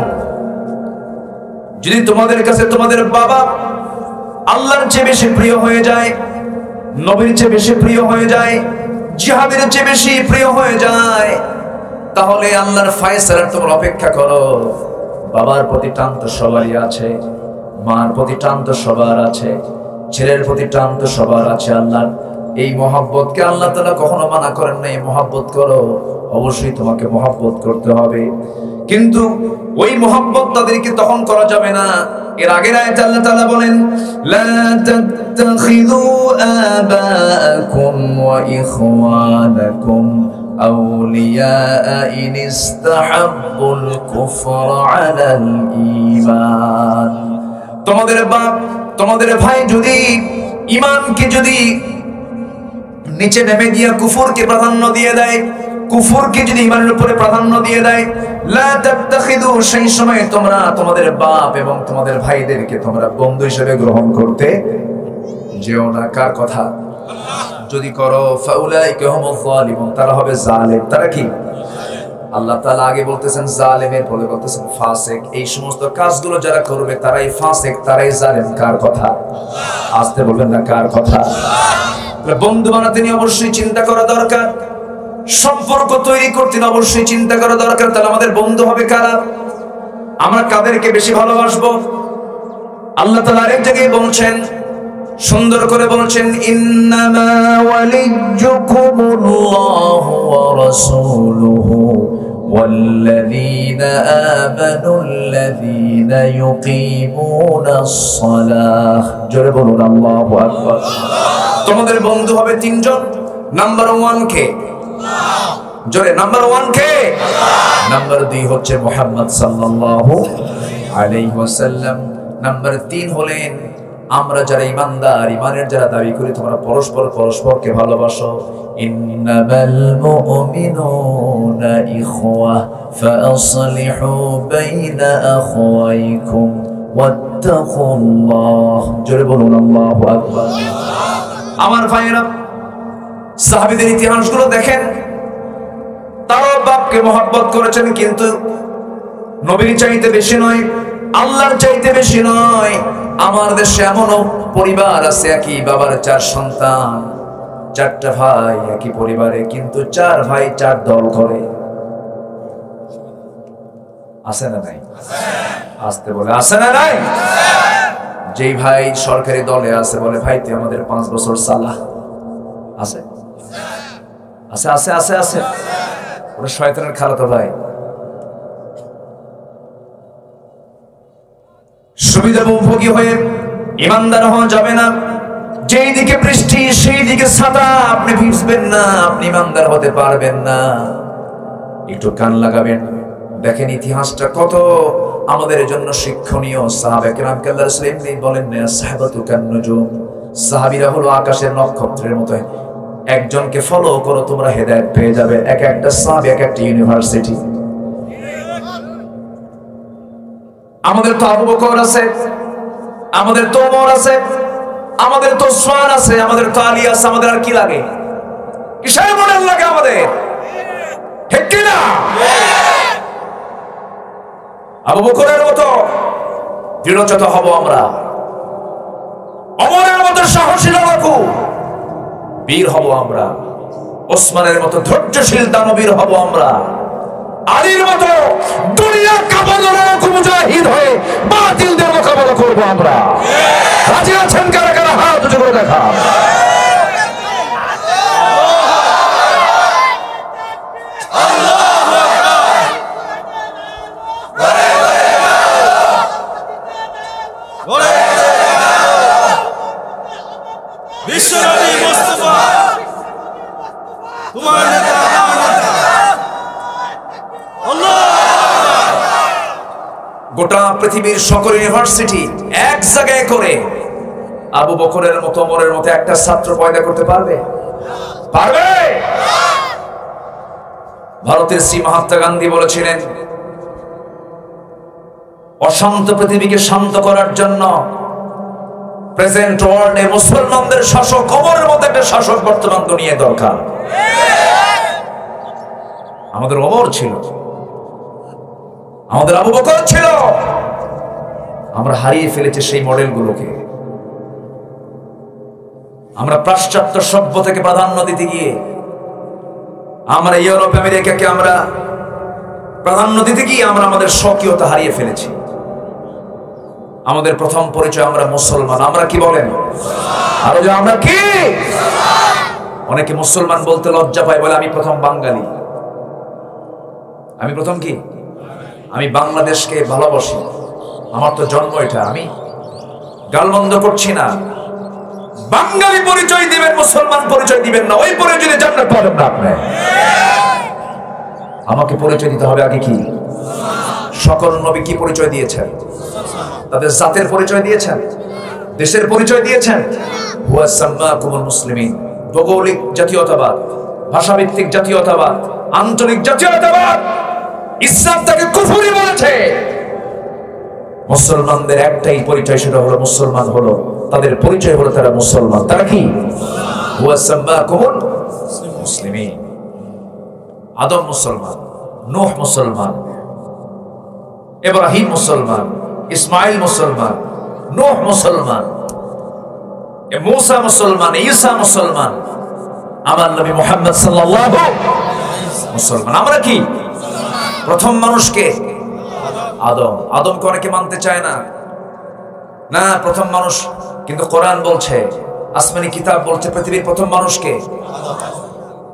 A: যদি তোমাদের কাছে তোমাদের বাবা আল্লাহর চেয়ে বেশি প্রিয় হয়ে যায়, নবীর চেয়ে বেশি প্রিয় হয়ে যায়, জিহাদের চেয়ে বেশি প্রিয় হয়ে যায়, তাহলে আল্লাহর ফয়সালার তোমরা অপেক্ষা করো। বাবার প্রতি টান তো সবারই আছে, মার প্রতি টান তো সবার আছে, ছেলের প্রতি টান তো সবার আছে। আল্লাহর এই মহব্বতকে আল্লাহ তাআলা কখনো মানা করেন না, এই মহব্বত করো, অবশ্যই তোমাকে মহব্বত করতে হবে। কিন্তু ওই মহব্বত তাদেরকে তখন করা যাবে না। এর আগের আয়াতে আল্লাহ তাআলা বলেন, লা তাত্তাখিযু আবাআকুম ওয়া ইখওয়ানাকুম আউলিয়া ইন ইসতাহাব্বুল কুফরা আলাল ঈমান। তোমাদের বাপ, তোমাদের ভাই যদি ঈমানকে যদি নিচে নেমে দিয়ে কুফরকে প্রাধান্য দিয়ে দেয়, কুফরকে যদি ঈমানের উপরে প্রাধান্য দিয়ে দেয়, লা তাত্তাখিদু, সেই সময় তোমরা তোমাদের বাপ এবং তোমাদের ভাইদেরকে তোমরা বন্ধু হিসেবে গ্রহণ করতে যেও না। কার কথা? যদি করো ফাউলাইকা হুমুয যালিমুন, তারা হবে জালেম। তারা কি? আল্লাহ তাআলা আগে বলতেছেন জালেমের, পরে বলতেছেন ফাসিক। এই সমস্ত কাজগুলো যারা করবে তারাই ফাসিক, তারাই জালেম। কার কথা? আসতে বলবেন না, কার কথা? বন্ধু বানাতে নিয়ে অবশ্যই চিন্তা করা দরকার, সম্পর্ক তৈরি করতে অবশ্যই চিন্তা করা দরকার। তাহলে আমাদের বন্ধু হবে কারা? আমরা কাদেরকে বেশি ভালোবাসবো? আল্লাহ তাআলা আরেক জায়গায় বলছেন, সুন্দর করে বলছেন, ইন্নামা ওয়ালিয়্যুকুমুল্লাহু ওয়া রাসূলুহু ওয়াল্লাযীনা আমানুল্লাযীনা ইউকিমুনাস সালাহ। জোরে বলুন আল্লাহু আকবার। তোমাদের বন্ধু হবে তিনজন। নাম্বার 1 কে? জোরে, নাম্বার 1 কে? নাম্বার 2 হচ্ছে মুহাম্মদ সাল্লাল্লাহু আলাইহি ওয়াসাল্লাম। নাম্বার 3 হলেন আমরা যারা ঈমানদার, ঈমানের যারা দাবি করি, তোমরা পরস্পরকে ভালোবাসো। ইন্নামাল মুমিনুনা ইখওয়া ফাআসলিহু বাইনা আখওয়াইকুম ওয়াত্তাকুল্লাহ। জোরে বলুন আল্লাহু আকবার। আমার ভাইয়েরা, সাহাবীদের ইতিহাসগুলো দেখেন, তারা বাপকে মহব্বত করেছেন, কিন্তু নবীর চাইতে বেশি নয়, আল্লাহর চাইতে বেশি নয়। আমার দেশে এমনও পরিবার আছে, একই বাবার 4 সন্তান, 4টা ভাই একই পরিবারে, কিন্তু 4 ভাই 4 দল করে। আছে না নাই? আসতে বলে আছে না নাই? যেই ভাই সরকারি দলে আছে বলে, ভাই তুই আমাদের 5 বছর সালাহ। আছে আছে আছে আছে আছে ওরা শয়তানের খালাতো ভাই। সুবিধাভোগী হয়ে ইমানদার হওয়া যাবে না। যেই দিকে বৃষ্টি সেই দিকে ছাতা, আপনি ভিজবেন না, আপনি ইমানদার হতে পারবেন না। একটু কান লাগাবেন, দেখেন ইতিহাসটা কত আমাদের জন্য শিক্ষণীয়। সাহাবায়ে কেরামকে আল্লাহর রাসূল এমনি বলেন না, সাহাবাতু কান নুজুম, সাহাবীরা হলো আকাশের নক্ষত্রের মতো। একজনকে ফলো করো, তোমরা হেদায়েত পেয়ে যাবে। এক একটা সাহাবী এক একটা ইউনিভার্সিটি। আমাদের তো আবু বকর আছে, আমাদের তো ওমর আছে, আমাদের তো উসমান আছে, আমাদের তো আলী আছে। আমাদের আর কি লাগে? কিসের মডেল লাগে আমাদের? ঠিক কি না? আবু বকরের মতো দৃঢ়চেতা হব আমরা, ওমরের মতো সাহসী লড়াকু বীর হব আমরা, ওসমানের মতো ধৈর্যশীল দানবীর হব আমরা, আলীর মতো দুনিয়া কাঁপানো মুজাহিদ হয়ে বাতিলদের মোকাবেলা করব আমরা। রাজি আছেন কারা কারা? হাত উঁচু করে দেখা।
B: বিশ্বনবী মুস্তাফা তোমার নেতা,
A: গোটা পৃথিবীর সকল ইউনিভার্সিটি এক জায়গায় করে আবু বকরের মতো, ওমরের মতো একটা ছাত্র পয়দা করতে পারবে? পারবে? ভারতের শ্রী মহাত্মা গান্ধী বলেছিলেন, অশান্ত পৃথিবীকে শান্ত করার জন্য প্রেজেন্ট ওয়ার্ল্ডে মুসলমানদের শাসক, ওমরের মতো একটা শাসক বর্তমান দুনিয়ায় দরকার। আমাদের ওমর ছিল, আমাদের আবু বকর ছিল, আমরা হারিয়ে ফেলেছি সেই মডেলগুলোকে। আমরা পাশ্চাত্য সভ্য থেকে প্রাধান্য দিতে গিয়ে, আমরা ইউরোপ আমেরিকাকে আমরা প্রাধান্য দিতে গিয়ে আমরা আমাদের স্বকীয়তা হারিয়ে ফেলেছি। আমাদের প্রথম পরিচয় আমরা মুসলমান। আমরা কি বলেন? আরো যে আমরা কি? অনেকে মুসলমান বলতে লজ্জা পায়, বলে আমি প্রথম বাঙালি। আমি প্রথম কি? আমি বাংলাদেশকে ভালোবাসি, আমার তো জন্ম এটা। আমি গালমন্দ করছি না। বাঙালি পরিচয় দিবেন, মুসলমান পরিচয় দিবেন না, ওই পরিচয়ে জান্নাত পাবেন না আপনি। আমাকে পরিচয় দিতে হবে আগে কি? সকল নবী কি পরিচয় দিয়েছেন? তাদের জাতের পরিচয় দিয়েছেন, দেশের পরিচয় দিয়েছেন। হুয়া সাম্মাকুমুল মুসলিমিন। ভৌগোলিক জাতীয়তাবাদ, ভাষাভিত্তিক জাতীয়তাবাদ, আঞ্চলিক জাতীয়তাবাদ ইসলাম তাকে কুফরি বলেছে। মুসলমানদের একটাই পরিচয়, সেটা হলো মুসলমান হলো, তাদের পরিচয় হলো তারা মুসলমান। তারা কি? হুয়া সাম্মাকুমুল মুসলিমিন। আদম মুসলমান, নূহ মুসলমান, ইব্রাহিম মুসলমান, ইসমাইল মুসলমান, নূহ মুসলমান, মুসা মুসলমান, ঈসা মুসলমান, আমার নবী মুহাম্মদ সাল্লাল্লাহু মুসলমান। আমরা কি? প্রথম মানুষকে আদম। আদমকে অনেকে মানতে চায় না, না প্রথম মানুষ, কিন্তু কোরআন বলছে, আসমানি কিতাব বলছে পৃথিবীর প্রথম মানুষকে,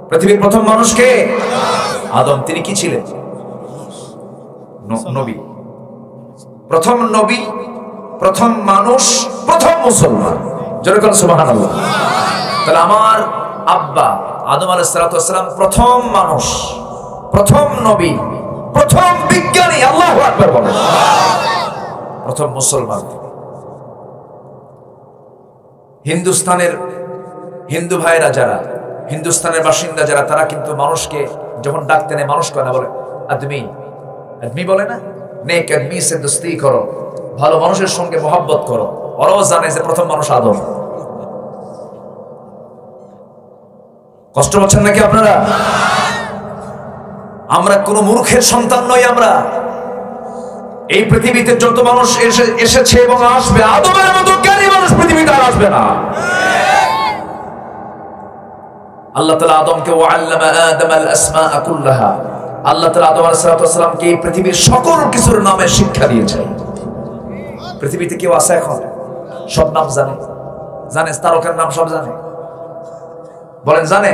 A: পৃথিবীর প্রথম মানুষকে আদম। তিনি কি ছিলেন? নবী, প্রথম নবী, প্রথম মানুষ, প্রথম মুসলমান। জোরে বলেন সুবহানাল্লাহ। তাহলে আমার আব্বা আদম আলাইহিস সালাতু ওয়াস সালাম প্রথম মানুষ, প্রথম নবী, প্রথম বিজ্ঞানী। আল্লাহু আকবার বলেন। প্রথম মুসলমান। হিন্দুস্তানের হিন্দু ভাইরা যারা, হিন্দুস্তানের বাসিন্দা যারা, তারা কিন্তু মানুষকে যখন ডাকতে নেয় মানুষ কয় না, বলে আদমি। আদমি বলে না, নেক আদমি সে দোস্তি করো, ভালো মানুষের সঙ্গে মহব্বত করো। ওরাও জানে যে প্রথম মানুষ আদম। কষ্ট পাচ্ছেন নাকি আপনারা? আমরা কোন মূর্খের সন্তান নই। আমরা এই পৃথিবীতে যত মানুষ এসেছে এবং আসবে, আদমের মতো জ্ঞানী মানুষ পৃথিবীতে আর আসবে না। আল্লাহ তাআলা আদমকে ওয়াল্লামা আদমাল আসমাআ কুল্লাহা, আল্লাহ তাআলা আদম আলাইহিস সালামকে এই পৃথিবীর সকল কিছুর নামে শিক্ষা দিয়েছেন। পৃথিবীতে কেউ আছে এখন সব নাম জানে? জানে? তারকার নাম সব জানে? বলেন জানে?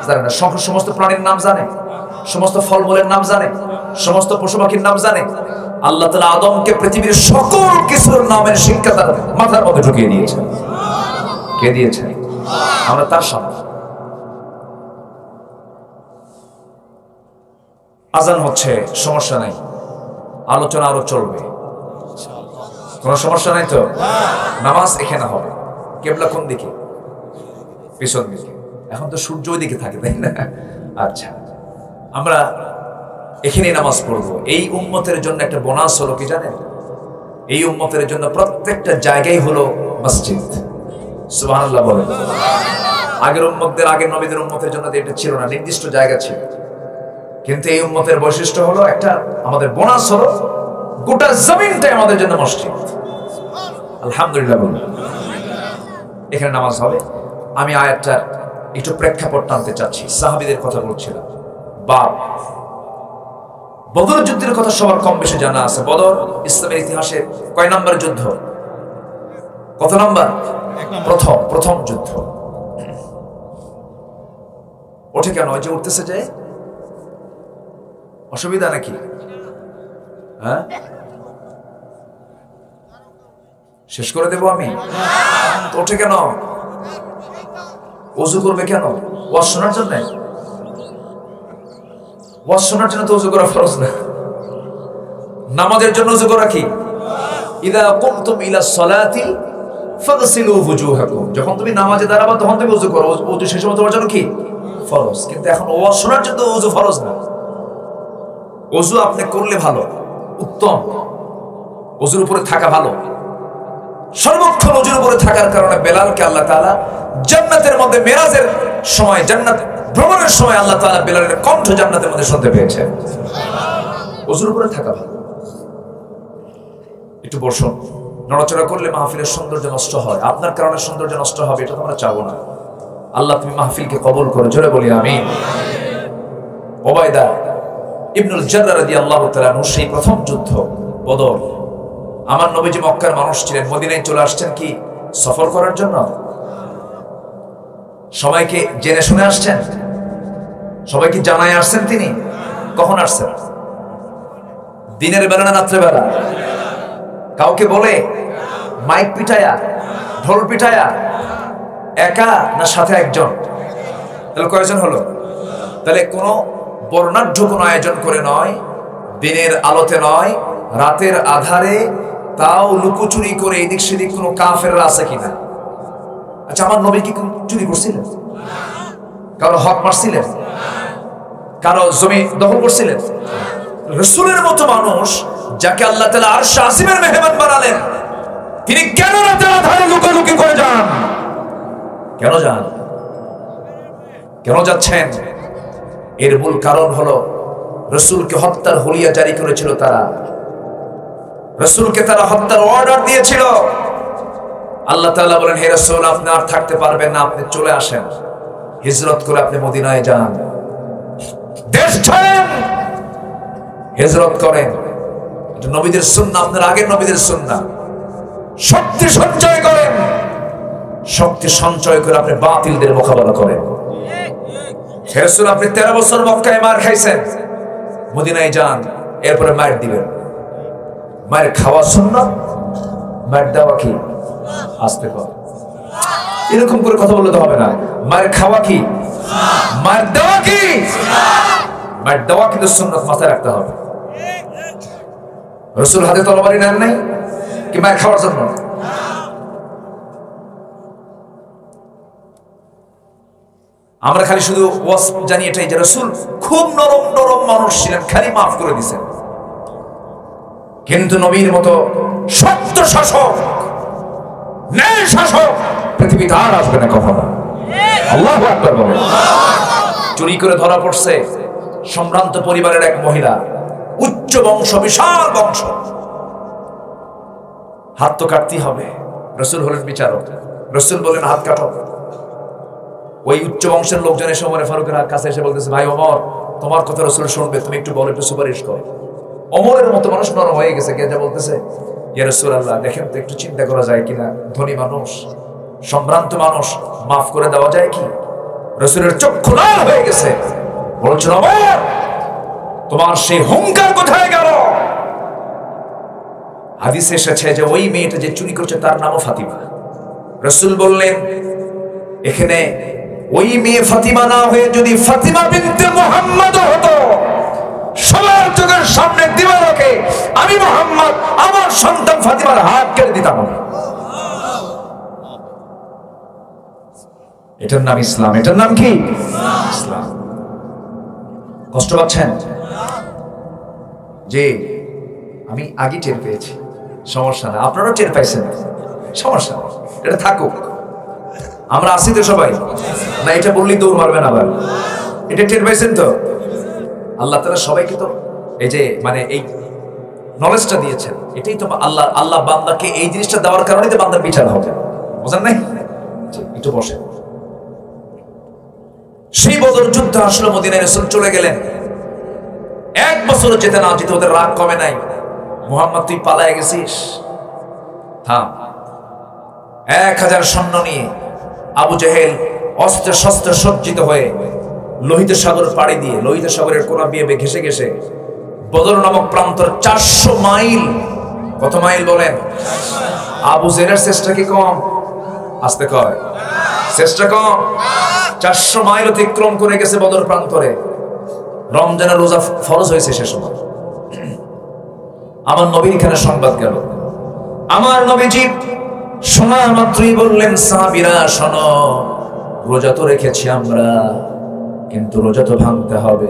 A: জানে না। সমস্ত প্রাণীর নাম জানে, সমস্ত ফলমূলের নাম জানে, সমস্ত পশু পাখির নাম জানে। আল্লাহ তাআলা আদমকে পৃথিবীর সকল কিছুর নামের শিক্ষা তার মাথার মধ্যে ঢুকিয়ে দিয়েছেন। কে দিয়েছেন? আমরা তার সামনে। আজান হচ্ছে, সমস্যা নাই, আলোচনা আরো চলবে, কোনো সমস্যা নাই তো? নামাজ এখানে হবে। কেবলা কোন দিকে? পিছন দিকে। এখন তো সূর্য ওই দিকে থাকে, তাই না? আচ্ছা, আমরা এখানেই নামাজ পড়বো। এই উম্মতের জন্য একটা বোনাস হলো কি জানেন? এই উম্মতের জন্য প্রত্যেকটা জায়গায় হলো মসজিদ। সুবহানাল্লাহ বলেন। আগের উম্মতদের, আগের নবীদের উম্মতের জন্য এটা ছিল না, নির্দিষ্ট জায়গা ছিল। কিন্তু এই উম্মতের বৈশিষ্ট্য হলো একটা, আমাদের বোনাস হলো গোটা জমিনটাই আমাদের জন্য মসজিদ। আলহামদুলিল্লাহ বলুন। এখানে নামাজ হবে। আমি আয়াতটার একটু প্রেক্ষাপট টানতে চাচ্ছি। সাহাবীদের কথা বলছিলাম। বাপ বদর যুদ্ধের কথা সবার কম বেশি জানা আছে। বদর ইসলামের ইতিহাসে কয় নাম্বার যুদ্ধ? কত নাম্বার? প্রথম যুদ্ধ। ওঠে কেন? ওই যে উঠতেছে, যে অসুবিধা নাকি? হ্যাঁ, শেষ করে দেবো আমি? ওঠে কেন? ওযু করবে কেন? ওয়াজ শোনার জন্য? ওয়াজ শোনার জন্য তো ওযু করা ফরজ না। নামাজের জন্য ওযু করা কি? ইযা কুমতুম ইলাস সালাতি ফাগসিলু ওজুহাকুম। যখন তুমি নামাজে দাঁড়াবা তখন তুমি ওযু করো। ওযু সেই সময় তোমার জন্য কি? ফরজ। কিন্তু এখন ওয়াজ শোনার জন্য ওযু ফরজ না। ওযু আপনি করলে ভালো, উত্তম। ওযুর উপরে থাকা ভালো। সর্বক্ষণ ওযুর উপরে থাকার কারণে বেলালকে আল্লাহ তাআলা জান্নাতের মধ্যে মেরাজের সময়, জান্নাত ভ্রমণের সময় আল্লাহ তাআলা বেলালের কণ্ঠ জান্নাতের মধ্যে শুনতে পেয়েছেন। ওযুর উপরে থাকা ভালো। একটু বসুন। নড়াচড়া করলে মাহফিলের সৌন্দর্য নষ্ট হয়। আপনার কারণে সৌন্দর্য নষ্ট হবে, এটা তো আমরা চাবো না। আল্লাহ তুমি মাহফিলকে কবুল করো, জোরে বলি আমিন। উবাইদা ইবনুল জাররাহ রাদিয়াল্লাহু তাআলা আনহু, সেই প্রথম যুদ্ধ বদর। আমার নবীজি মক্কার মানুষ ছিলেন, মদিনায় চলে আসছেন কি সফর করার জন্য? সবাইকে জেনে শুনে আসছেন? সবাইকে জানায় আসছেন? তিনি কখন আসছেন? দিনের বেলা না রাত্রে বেলা? কাউকে বলে? মাইক পিটায়া, ঢোল পিটায়া? একা না সাথে একজন? তাহলে কয়জন হলো? তাহলে কোনো বর্ণাঢ্য কোনো আয়োজন করে নয়, দিনের আলোতে নয়, রাতের আধারে, তাও লুকোচুরি করে এদিক সেদিক কোনো কাফেররা আছে কিনা? আচ্ছা, আমার নবী কি চুরি করছিলেন? কারো হক মারছিলেন? কারো জমি দখল করছিলেন? রাসূলের মতো মানুষ যাকে আল্লাহ তাআলা আরশ আসিমের মেহমান বানালেন, তিনি কেন রাতের আধারে লুকালুকি করে যান? কেন যান? কেন যাচ্ছেন? এর মূল কারণ হলো রাসূলকে হত্যার হুলিয়া জারি করেছিল তারা, রাসূলকে তারা হত্যার অর্ডার দিয়েছিল। আল্লাহ তাআলা বলেন, হে রাসূল, আপনি আর থাকতে পারবেন না, আপনি চলে আসেন, হিজরত করে আপনি মদিনায় যান, দেশ ছাড়েন, হিজরত করেন। এটা নবীদের সুন্নাহ, আপনার আগের নবীদের সুন্নাহ। শক্তি সঞ্চয় করেন, শক্তি সঞ্চয় করে আপনি বাতিলদের মোকাবেলা করেন। হে রাসূল, আপনি 13 বছর মক্কায় মার খাইছেন, মদিনায় যান, এরপরে মার দিবেন। মায়ের খাওয়া সুন্নাত, মার দেওয়া কি? আস্তে কর, এরকম করে কথা বললে তো হবে না। মায়ের খাওয়া কি? মায়ের দেওয়া কি? মায়ের দেওয়া কিন্তু সুন্নাত, মাথায় রাখতে হবে। রাসূল হাতে তরবারি নেন নাই কি মায়ের খাওয়ার জন্য? আমরা খালি শুধু ওয়াজ জানি এটাই যে রাসূল খুব নরম নরম মানুষ ছিলেন, খালি মাফ করে দিয়েছেন। কিন্তু নবীর মতো সত্য শাসক, ন্যায় শাসক পৃথিবীতে আর আসবে না কখনো। আল্লাহু আকবার বলেন। চুরি করে ধরা পড়ছে সম্ভ্রান্ত পরিবারের এক মহিলা, উচ্চ বংশ, বিশাল বংশ, হাত তো কাটতেই হবে। রাসূল হলেন বিচারক, রাসূল বলেন হাত কাটো। ওই উচ্চ বংশের লোকজন এসে ওমর ফারুকের কাছে এসে বলতেছে, ভাই ওমর, তোমার কথা রাসূল শুনবে, তুমি একটু বলো, একটু সুপারিশ করো। ওমরের মতো মানুষ নরম হয়ে গেছে, গিয়ে যা বলতেছে, ইয়া রাসূলুল্লাহ, দেখেন তো একটু চিন্তা করা যায় কিনা, ধনী মানুষ, সম্ভ্রান্ত মানুষ, মাফ করে দেওয়া যায় কি? রাসূলের চক্ষু লাল হয়ে গেছে, বলছেন, ওমর, তোমার সেই হুঙ্কার কোথায় গেল? হাদিসে এসেছে যে ওই মেয়েটা যে চুরি করছে তার নামও ফাতিমা। রাসূল বললেন, এখানে ওই মেয়ে ফাতিমা না হয়ে যদি ফাতিমা বিনতে মুহাম্মদ হতো, সবার চোখের সামনে দিবালোকে আমি মুহাম্মদ আমার সন্তান ফাতিমার হাত কেটে দিতাম। এটার নাম ইসলাম। এটার নাম কি? ইসলাম। কষ্ট পাচ্ছেন? যে আমি আগে টের পেয়েছি, সমস্যা না, আপনারাও টের পাইছেন, সমস্যা না, এটা থাকুক। আমরা আসি তো সবাই না, এটা বললেই দৌড় মারবেন আবার। এটা টের পাইছেন তো? আল্লাহ তাআলা সবাইকে তো এই যে মানে এই নলেজটা দিয়েছেন, এটাই তো আল্লাহ বান্দাকে এই জিনিসটা দেওয়ার কারণেই তো বান্দার বিচার হবে, বুঝেন নাই? একটু বসে। সেই বদর যুদ্ধ আসলো, মদিনায় রাসূল চলে গেলেন, 1 বছর যেতে না যেতে ওদের রাগ কমে নাই। মুহাম্মদ, তুই পালায়ে গেছিস, থাম। 1000 সৈন্য নিয়ে আবু জেহেল অস্ত্র শস্ত্র সজ্জিত হয়ে লোহিত সাগর পাড়ি দিয়ে, লোহিত সাগরের কোনা দিয়ে ঘেসে ঘেসে বদর নামক প্রান্তর 400 মাইল। কত মাইল বলেন? আবু জেহেলের চেষ্টা কি কম? আস্তে কয়, চেষ্টা কম? 400 মাইল অতিক্রম করে গেছে বদর প্রান্তরে। রমজানের রোজা ফরজ হয়েছে সে সময়। আমার নবীর এখানে সংবাদ গেল, আমার নবীজি শোনা মাত্রই বললেন, সাহাবীরা শোনো, রোজা তো রেখেছি আমরা, কিন্তু রোজা তো ভাঙতে হবে।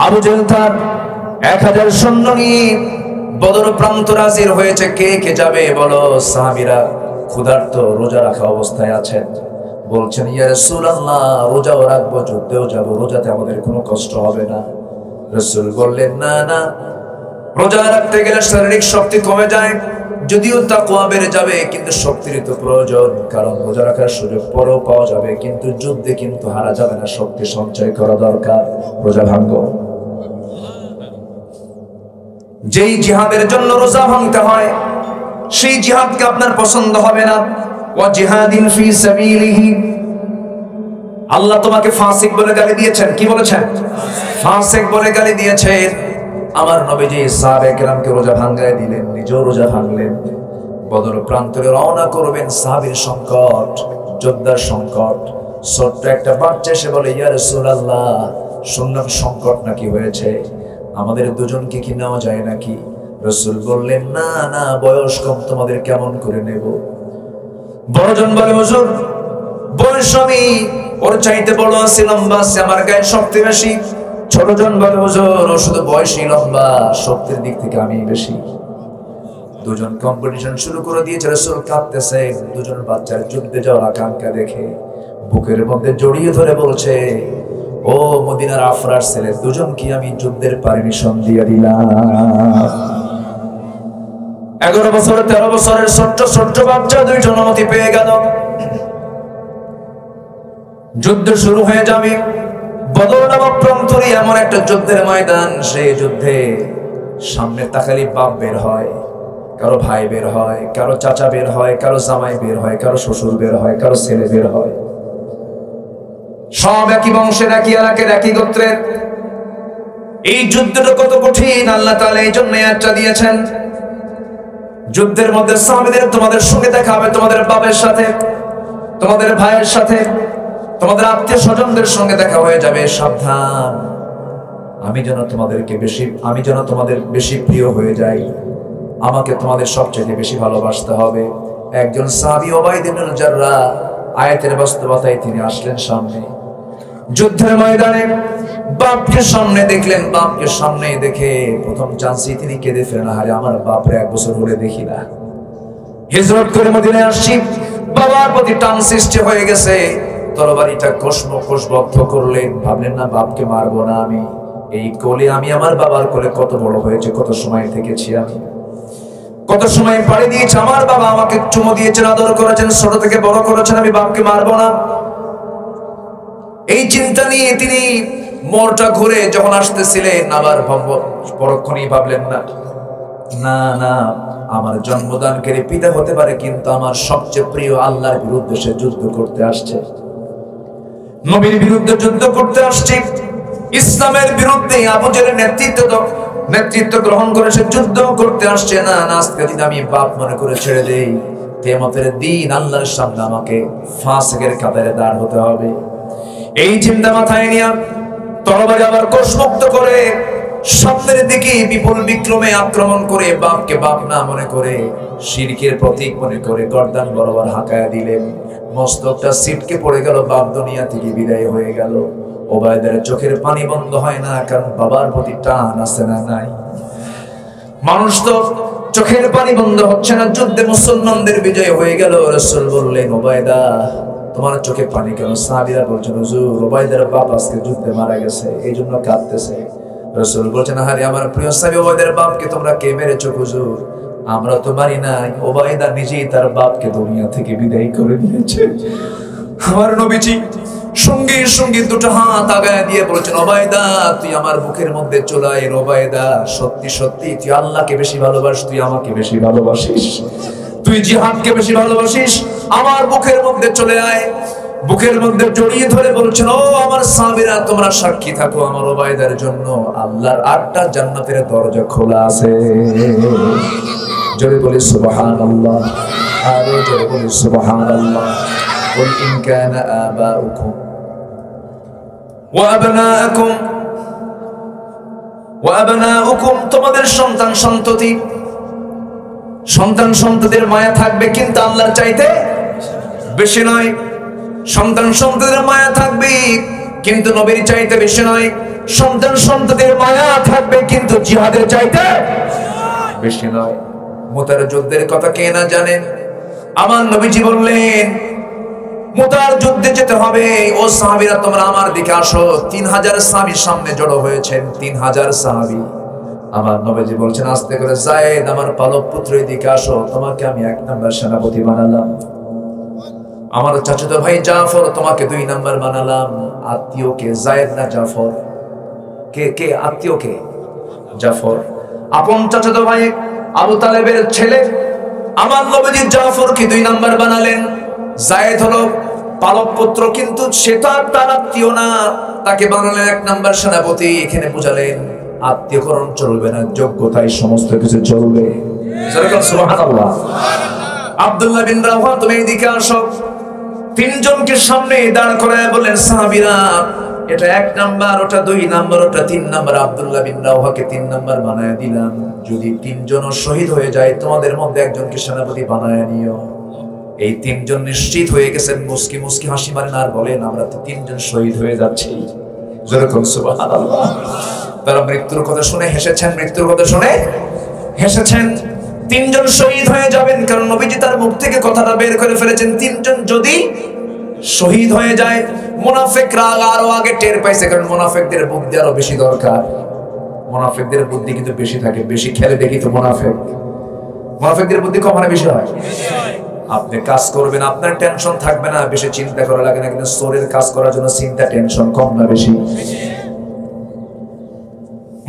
A: আবু জেহেল তার 1000 সৈন্য নিয়ে বদর প্রান্তরে হাজির হয়েছে। কে কে যাবে বলো? সাহাবীরা ক্ষুধার্ত, রোজা রাখা অবস্থায় আছেন। বলছেন, ইয়া রাসূলুল্লাহ, রোজাও রাখবো, যুদ্ধেও যাব, রোজাতে আমাদের কোনো কষ্ট হবে না। রাসূল বললেন, না না, রোজা রাখতে গেলে শারীরিক শক্তি কমে যায়, যদিও তাকওয়া বেড়ে যাবে, কিন্তু শক্তির তো প্রয়োজন, কারণ রোজা রাখার সুযোগ পরেও পাওয়া যাবে, কিন্তু যুদ্ধে কিন্তু হারা যাবে না, শক্তি সঞ্চয় করা দরকার, রোজা ভাঙো। যেই জিহাদের জন্য রোজা ভাঙতে হয়, সেই জিহাদকে আপনার পছন্দ হবে না। ওয়া জিহাদিন ফি সাবিলিহি, আল্লাহ তোমাকে ফাসিক বলে গালি দিয়েছেন। কি বলেছেন? ফাসিক বলে গালি দিয়েছেন। আমার নবীজি সাহাবায়ে কেরামকে রোজা ভাঙায় দিলেন, নিজেও রোজা ভাঙলেন। বদর প্রান্তরে রওনা করবেন, সাহাবীর সংকট, যোদ্ধার সংকট। ছোট্ট একটা বাচ্চা এসে বলে, ইয়া রাসূলুল্লাহ, শুনলাম সংকট নাকি হয়েছে, আমাদের দুজনকে কি নেওয়া যায় নাকি? রাসূল বললেন, না না, বয়স কম, তোমাদের কেমন করে নেব? বড়জন বলে, হুজুর বয়স আমি ওর চাইতে বড় আছি, লম্বা আছে, আমার গায়ে শক্তি বেশি, ছোটজন বলে হুজুর ও শুধু বয়সী লম্বা, শক্তির দিক থেকে আমি বেশি। দুজন কম্পিটিশন শুরু করে দিয়েছে। রাসূল কাঁদতেছে, দুজন বাচ্চার যুদ্ধে যাওয়ার আকাঙ্ক্ষা দেখে বুকের মধ্যে জড়িয়ে ধরে বলছে, ও মদিনার আফরার ছেলে, দুজনকে আমি যুদ্ধের পারমিশন দিয়ে দিলাম। 11 বছর 13 বছরের ছোট্ট ছোট্ট বাচ্চা দুইজন অনুমতি পেয়ে গেল। যুদ্ধ শুরু হয়ে যাবে। বদর নামক প্রান্তরে এমন একটা যুদ্ধের ময়দান, সেই যুদ্ধে সামনে তাকালি বাপ বের হয়, কারো ভাই বের হয়, কারো চাচা বের হয়, কারো জামাই বের হয়, কারো শ্বশুর বের হয়, কারো ছেলে বের হয়। সব একই বংশের, একই এলাকার, একই গোত্রের। এই যুদ্ধটা কত কঠিন আল্লাহ তাআলা এই জন্য আয়াতটা দিয়েছেন। যুদ্ধের মধ্যে সাহাবীদের তোমাদের সঙ্গে দেখা হবে, তোমাদের বাবার সাথে, তোমাদের ভাইয়ের সাথে, তোমাদের আত্মীয় স্বজনদের সঙ্গে দেখা হয়ে যাবে। সাবধান, আমি যেন তোমাদের বেশি প্রিয় হয়ে যাই, আমাকে তোমাদের সবচেয়ে বেশি ভালোবাসতে হবে। একজন সাহাবী উবাইদ ইবনে জাররাহ আয়াতের বাস্তবতায় তিনি আসলেন সামনে। যুদ্ধের ময়দানে বাপকে সামনে দেখলেন। বাপকে সামনে দেখে প্রথম চান্সই তিনি কেঁদে ফেলেন, আরে আমার বাপরে 1 বছর হলে দেখি না। হিজরত করে মদিনায় আসছি, বাবার প্রতি টান সৃষ্টি হয়ে গেছে। তরবারিটা কোষবদ্ধ করলেন, ভাবলেন না বাপকে মারবো না আমি। এই কোলে আমি আমার বাবার কোলে কত বড় হয়েছে, কত সময় থেকেছি আমি, কত সময় পাড়ি দিয়েছে। আমার বাবা আমাকে চুমো দিয়েছেন, আদর করেছেন, ছোট থেকে বড় করেছেন, আমি বাপকে মারবো না। এই চিন্তা নিয়ে তিনি মোড়টা ঘুরে যখন আসতেছিলেন, আবার পরক্ষণেই ভাবলেন না না, আমার জন্মদানকারী পিতা হতে পারে, কিন্তু আমার সবচেয়ে প্রিয় আল্লাহর বিরুদ্ধে সে যুদ্ধ করতে আসছে, নবীর বিরুদ্ধে যুদ্ধ করতে আসছে, ইসলামের বিরুদ্ধে আবু জেহেলের নেতৃত্ব গ্রহণ করে সে যুদ্ধ করতে আসছে। না, আজকে যদি আমি বাপ মনে করে ছেড়ে দেই, কিয়ামতের দিন আল্লাহর সামনে আমাকে ফাসিকের কাতারে দাঁড় হতে হবে। এই চিন্তা মাথায় নিয়ে তরবারি আবার কোষমুক্ত করে সামনের দিকে বিপুল বিক্রমে আক্রমণ করে বাপকে বাপ না মনে করে, শিরকের প্রতীক মনে করে গর্দান বরাবর হাঁকায়া দিলেন। মস্তকটা ছিটকে পড়ে গেল, বাপ দুনিয়া থেকে বিদায় হয়ে গেল। ওবায়দার চোখের পানি বন্ধ হয় না, কারণ বাবার প্রতি টান আছে না নাই? মানুষ তো চোখের পানি বন্ধ হচ্ছে না। যুদ্ধে মুসলমানদের বিজয় হয়ে গেল। রাসূল বললেন, ওবায়দা তোমার চোখে পানি কেন? সাহাবীরা বলছেন, হুজুর ওবায়দার বাপ আজকে যুদ্ধে মারা গেছে, এই জন্য কাঁদতেছে। রাসূল বলছেন, আরে আমার প্রিয় সাহাবী, ওবায়দার বাপকে তোমরা কে মেরেছো হুজুর? আমরা তো মারি নাই, ওবায়দা নিজেই তার বাপকে দুনিয়া থেকে বিদায় করে দিয়েছে। আমার নবীজি সঙ্গে সঙ্গে দুটো হাত আগায় দিয়ে বলেছেন, ওবায়দা তুই আমার বুকের মধ্যে চলে আয়। ওবায়দা সত্যি সত্যি তুই আল্লাহকে বেশি ভালোবাস, তুই আমাকে বেশি ভালোবাসিস, তুই জিহাদকে বেশি ভালোবাসিস, আমার বুকের মধ্যে চলে আয়। বুকের মধ্যে জড়িয়ে ধরে বলছেন, ও আমার সাহাবীরা তোমরা সাক্ষী থাকো, আমার ওবায়দার জন্য আল্লাহর 8টা জান্নাতের দরজা খোলা আছে। জোরে বলি সুবহানাল্লাহ, আরে জোরে বলি সুবহানাল্লাহ। قل إن كان آباؤكم وأبناؤكم তোমাদের সন্তান সন্ততির মায়া থাকবে, কিন্তু আল্লাহর চাইতে বেশি নয়। সন্তান সন্ততির মায়া থাকবে, কিন্তু নবীর চাইতে বেশি নয়। সন্তান সন্ততির মায়া থাকবে, কিন্তু জিহাদের চাইতে বেশি নয়। মুতার যুদ্ধের কথা কে না জানেন? আমার নবীজি বললেন, মুতার যুদ্ধে যেতে হবে। ও সাহাবীরা তোমরা আমার দিকে আসো। 3000 সাহাবী সামনে জড়ো হয়েছেন, 3000 সাহাবী। আমার নবীজি বলছেন, আস্তে করে যায়েদ আমার পালক পুত্র এদিকে আসো, তোমাকে আমি 1 নম্বর সেনাপতি বানালাম। আমার চাচাতো ভাই জাফর তোমাকে 2 নম্বর বানালাম। আত্মীয় কে? যায়েদ না জাফর? কে আত্মীয়? কে? জাফর। আপন চাচাতো ভাই আবু তালেবের ছেলে। আমার নবীজি জাফরকে 2 নম্বর বানালেন। যায়েদ হলো পালক পুত্র, কিন্তু সে তো তার আত্মীয় না, তাকে বানালেন 1 নম্বর সেনাপতি। এখানে বুঝালেন আত্মীয়করণ চলবে না, যোগ্যতায় সমস্ত কিছু চলবে। সুবহানাল্লাহ। আব্দুল্লাহ বিন রাওহা তুমি এদিকে আসো। 3 জনকে সামনে দাঁড় করায় বলেন, সাহাবীরা এটা 1 নাম্বার, ওটা 2 নাম্বার, ওটা 3 নাম্বার। আব্দুল্লাহ বিন রাওহাকে 3 নাম্বার বানায় দিলাম। যদি 3 জন শহীদ হয়ে যায়, তোমাদের মধ্যে একজনকে সেনাপতি বানায় নিও। এই 3 জন নিশ্চিত হয়ে গেছেন। মুস্কি মুস্কি হাসি মারেন আর বলেন, আমরা তো 3 জন শহীদ হয়ে যাচ্ছি। যেরকম সুবহানাল্লাহ। তারা মৃত্যুর কথা শুনে হেসেছেন, মৃত্যুর কথা শুনে হেসেছেন। তিনজন শহীদ হয়ে যাবেন, কারণ নবীজি তার মুখ থেকে কথাটা বের করে ফেলেছেন, তিনজন যদি শহীদ হয়ে যায়। মুনাফিকরা আরো আগে টের পাইছে, কারণ মুনাফিকদের বুদ্ধি আরো বেশি দরকার। মুনাফিকদের বুদ্ধি কিন্তু বেশি থাকে, বেশি খেলে দেখি তো মুনাফিকদের বুদ্ধি কম না বেশি হয়? আপনি কাজ করবেন, আপনার টেনশন থাকবে না, বেশি চিন্তা করা লাগে না, কিন্তু শরীর কাজ করার জন্য চিন্তা টেনশন কম না বেশি?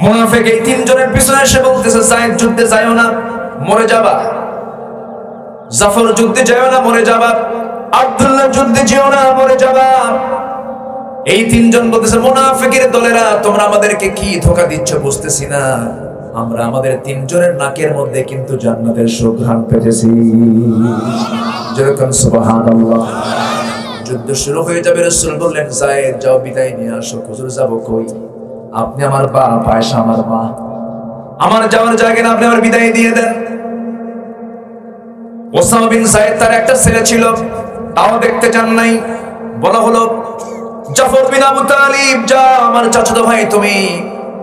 A: মুনাফিক এই তিনজনের পিছনে এসে বলতেছে, সাইদ যুদ্ধে যাইও না, মরে যাবা। জাফর যুদ্ধে যাইও না, মরে যাবা। আব্দুল্লাহ যুদ্ধে যেও না, মরে যাবা। এই তিনজন বলতেছে, মুনাফিকের দলেরা তোমরা আমাদেরকে কি ধোঁকা দিচ্ছ বুঝতেছি না, আমরা আমাদের তিনজনের নাকের মধ্যে কিন্তু জান্নাতের সুঘ্রাণ পেয়েছি। যেরকম সুবহানাল্লাহ। যুদ্ধ শুরু হয়ে যাবে, রাসূল বললেন, যায়েদ যাও বিদায় নিয়ে আসো। হুজুর যাব কই? আপনি আমার বাপ, আয়েশা আমার মা, আমার যাওয়ার জায়গা না, আপনি আমার বিদায় দিয়ে দেন। ওসামা বিন যায়েদ তার একটা ছেলে ছিল, তাও দেখতে চান নাই। বলা হলো, জাফর বিন আবু তালিব, যা আমার চাচাতো ভাই, তুমি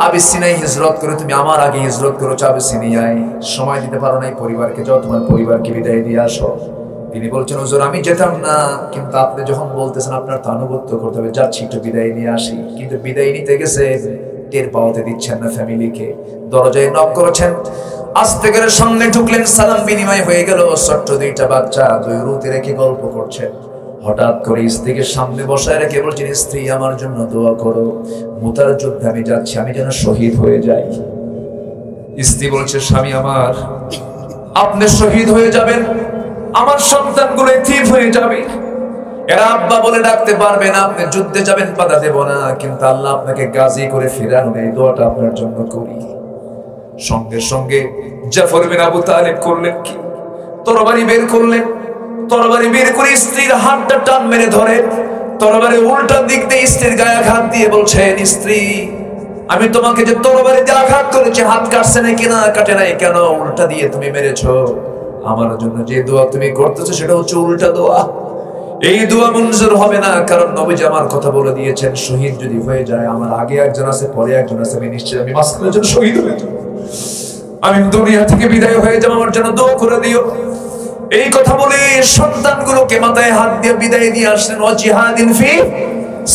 A: আবিসিনিয়ায় হিজরত করে, তুমি আমার আগে হিজরত করেছো আবিসিনিয়ায়, সময় দিতে পারো নাই পরিবারকে, যাও তোমার পরিবারকে বিদায় দিয়ে আসো। তিনি বলছেন, হুজুর আমি যেতাম না, কিন্তু আপনি যখন বলতেছেন আপনার তো আনুগত্য করতে হবে, যাচ্ছি একটু বিদায় নিয়ে আসি। কিন্তু বিদায় নিতে গেছে, টের পাওয়াতে দিচ্ছেন না ফ্যামিলিকে। দরজায় নক করেছেন, আস্তে করে সামনে ঢুকলেন, সালাম বিনিময় হয়ে গেল। ছোট্ট দুইটা বাচ্চা দুই রুতে রেখে গল্প করছেন। হঠাৎ করে স্ত্রীকে সামনে বসায় রেখে বলছেন, স্ত্রী আমার জন্য দোয়া করো, মুতার যুদ্ধে আমি যাচ্ছি, আমি যেন শহীদ হয়ে যাই। স্ত্রী বলছে, স্বামী আমার, আপনি শহীদ হয়ে যাবেন, আমার সন্তানগুলো এতিম হয়ে যাবে, এরা আব্বা বলে ডাকতে পারবে না, আপনি যুদ্ধে যাবেন বাধা দেব না, কিন্তু আল্লাহ আপনাকে গাজী করে ফেরানো, এই দোয়াটা আপনার জন্য করি। সঙ্গে সঙ্গে জাফর বিন আবু তালিব করলেন কি, তরবারি বের করলেন। তরবারি বের করে স্ত্রীর হাতটা টান মেরে ধরে, তরবারি উল্টা দিক দিয়ে স্ত্রীর গায়ে আঘাত দিয়ে বলছেন, স্ত্রী আমি তোমাকে যে তরবারি দিয়ে আঘাত করেছি, হাত কাটছে নাকি না কাটে নাই কেন, উল্টা দিয়ে তুমি মেরেছো। আমার জন্য যে দোয়া তুমি করতেছো সেটা হচ্ছে উল্টা দোয়া। এই দোয়া মঞ্জুর হবে না, কারণ নবীজি আমার কথা বলে দিয়েছেন, শহীদ যদি হয়ে যায়, আমার আগে একজন আছে পরে একজন আছে, আমি নিশ্চয় আমি মাঝখানের জন্য শহীদ হয়ে যাব, আমি দুনিয়া থেকে বিদায় হয়ে যাব, আমার জন্য দোয়া করে দিও। এই কথা বলে সন্তানগুলোকে মাথায় হাত দিয়ে বিদায় দিয়ে আসলেন। ও জিহাদিন ফি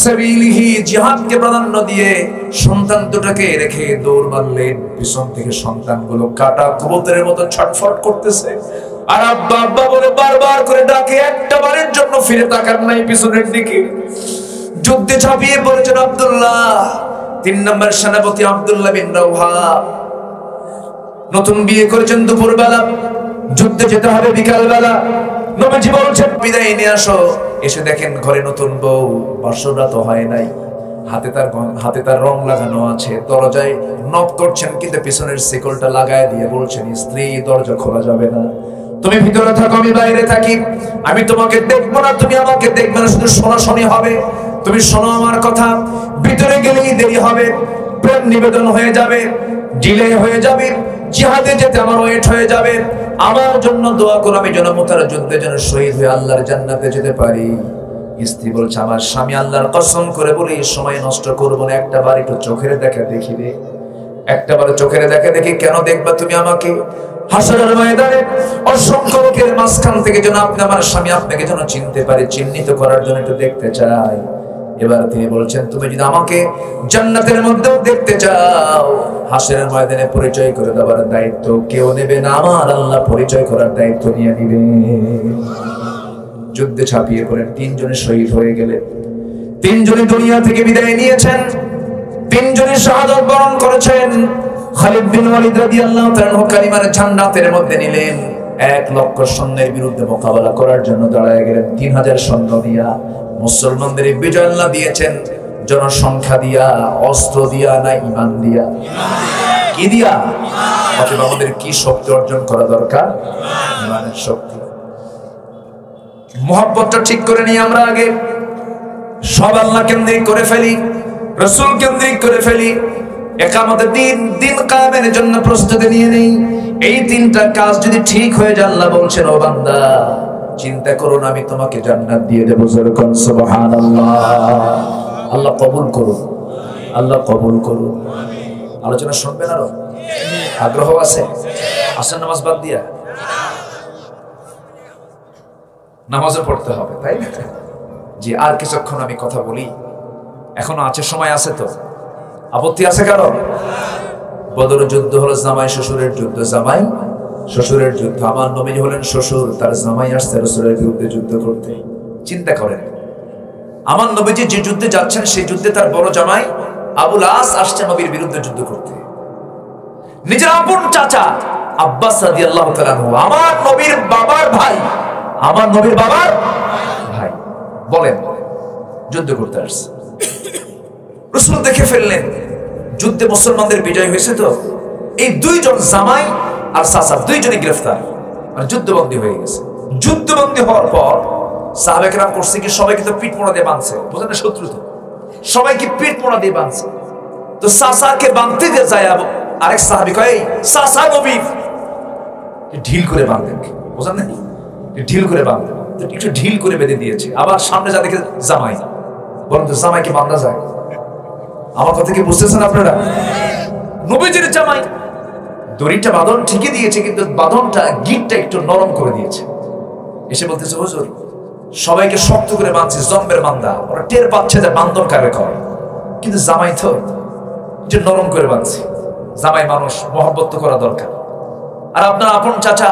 A: সাবিলিহি, জিহাদকে প্রাধান্য দিয়ে সন্তান দুটাকে রেখে দৌড় মারলেন। পিছন থেকে সন্তানগুলো কাটা কবুতরের মতো ছটফট করতেছে, আর আব্বা আব্বা বলে বারবার করে ডাকে, একটা বারের জন্য ফিরে তাকান নাই পিছনের দিকে। যুদ্ধে ঝাঁপিয়ে পড়েছেন আব্দুল্লাহ, 3 নম্বর সেনাপতি আব্দুল্লাহ বিন রাওহা। নতুন বিয়ে করেছেন, দুপুর বেলা যুদ্ধে যেতে হবে বিকাল বেলা। নবীজি বলছেন, বিদায় নিয়ে আসো। এসে দেখেন ঘরে নতুন বউ, বাসরাত হয় নাই, হাতে তার রং লাগানো আছে। দরজায় নক করছেন, কিন্তু পিছনের শিকলটা লাগায় দিয়ে বলছেন, স্ত্রী দরজা খোলা যাবে না, তুমি ভিতরে থাকো, আমি বাইরে থাকি, আমি তোমাকে দেখবো না, তুমি আমাকে দেখবে না, শুধু শোনাশোনি হবে। তুমি শোনো আমার কথা, ভিতরে গেলেই দেরি হবে, প্রেম নিবেদন হয়ে যাবে, ডিলে হয়ে যাবে, জিহাদে যেতে আমার ওয়েট হয়ে যাবে, আমার জন্য দোয়া করো, আমি যেন মুতার যুদ্ধে যেন শহীদ হয়ে আল্লাহর জান্নাতে যেতে পারি। স্ত্রী বলছে, আমার স্বামী আল্লাহর কসম করে বলি সময় নষ্ট করবো না, একটা বার একটু চোখের দেখা দেখি রে, একটা বার চোখের দেখা দেখি। কেন দেখবা তুমি আমাকে? হাসরের ময়দানে অসংখ্য লোকের মাঝখান থেকে যেন আপনি আমার স্বামী আপনাকে যেন চিনতে পারে, চিহ্নিত করার জন্য একটু দেখতে চাই। এবার তিনি বলছেন, তুমি যদি আমাকে জান্নাতের মধ্যেও দেখতে চাও, হাসরের ময়দানে পরিচয় করে দেওয়ার দায়িত্ব কেউ নেবে না, আমার আল্লাহ পরিচয় করার দায়িত্ব নিয়ে নিবে। যুদ্ধে ঝাঁপিয়ে পড়েন, 3 জনে শহীদ হয়ে গেলেন। 3 জনে দুনিয়া থেকে বিদায় নিয়েছেন, 3 জনে শাহাদাত বরণ করেছেন। খালিদ বিন ওয়ালিদ রাদিয়াল্লাহু তাআলা কালিমার ঝান্ডা হাতের মধ্যে নিলেন, 1 লক্ষ সৈন্যের বিরুদ্ধে মোকাবেলা করার জন্য দাঁড়ায় গেলেন। 3000 সৈন্য দিয়া মুসলমানদের বিজয় আল্লাহ দিয়েছেন, জনসংখ্যা দিয়া, অস্ত্র দিয়া, না ঈমান দিয়া? কি দিয়া? অতএব আমাদের কি শক্তি অর্জন করা দরকার? ঈমানের শক্তি। মুহাব্বতটা ঠিক করে নিয়ে আমরা আগে সব আল্লাহ কেন্দ্রিক করে ফেলি, রাসূল কেন্দ্রিক করে ফেলি, ইকামতের দিন কায়েমের জন্য প্রস্তুতি নিয়ে নেই। এই 3টা কাজ যদি ঠিক হয়ে যায়, আল্লাহ বলছেন, ও বান্দা চিন্তা করো না, আমি তোমাকে জান্নাত দিয়ে দেব। যেরকম সুবহানাল্লাহ। আল্লাহ কবুল করুন। আল্লাহ কবুল করুন। আলোচনা শুনবেন আরো? আগ্রহ আছে? আসেন নামাজ বাদ দিয়া নামাজও পড়তে হবে, তাই না? জি, আর কিছুক্ষণ আমি কথা বলি, এখনো আছে, সময় আছে তো? আপত্তি আছে কারো? বদরের যুদ্ধ হলো জামাই শ্বশুরের যুদ্ধ, জামাই শ্বশুরের যুদ্ধ। আমার নবী হলেন শ্বশুর, তার জামাই আসছে রাসূলের বিরুদ্ধে যুদ্ধ করতে। চিন্তা করেন, আমার নবীজি যে যুদ্ধে যাচ্ছেন সেই যুদ্ধে তার বড় জামাই আবুল আস আসছে নবীর বিরুদ্ধে যুদ্ধ করতে। নিজের আপন চাচা আব্বাস রাদিয়াল্লাহু তাআলা আনহু, আমার নবীর বাবার ভাই, আমার নবীর বাবার ভাই, বলেন যুদ্ধ করতে আসছে। রাসূল দেখে ফেললেন যুদ্ধে মুসলমানদের বিজয় হয়েছে, তো এই দুইজন জামাই আর চাচা দুইজনই গ্রেফতার, মানে যুদ্ধবন্দী হয়ে গেছে। যুদ্ধবন্দী হওয়ার পর সাহাবায়ে কেরাম করছে কি, সবাইকে তো পিঠ মোড়া দিয়ে বাঁধছে, বুঝলেন না, শত্রু তো সবাইকে পিঠ মোড়া দিয়ে বাঁধছে। তো চাচাকে বাঁধতে যে যায় আরেক সাহাবী কয়, চাচা নবীর ঢিল করে বাঁধেন, বুঝলেন না, ঢিল করে বাঁধেন। একটু ঢিল করে বেঁধে দিয়েছে। আবার সামনে যা দেখে জামাই, বরং তো জামাইকে বাঁধা যায়? আমার কথা কি বুঝতেছেন আপনারা? নবীজির জামাই দড়িটা বাঁধন ঠিকই দিয়েছে, কিন্তু বাঁধনটা গিটটা একটু নরম করে দিয়েছে। এসে বলতেছে, হুজুর সবাইকে শক্ত করে বাঁধছে, জম্বের বান্দা, ওরা টের পাচ্ছে যে বান্ধন কারে করে, কিন্তু জামাই তো যে নরম করে বাঁধছে। জামাই মানুষ, মহব্বত তো করা দরকার। আর আপনার আপন চাচা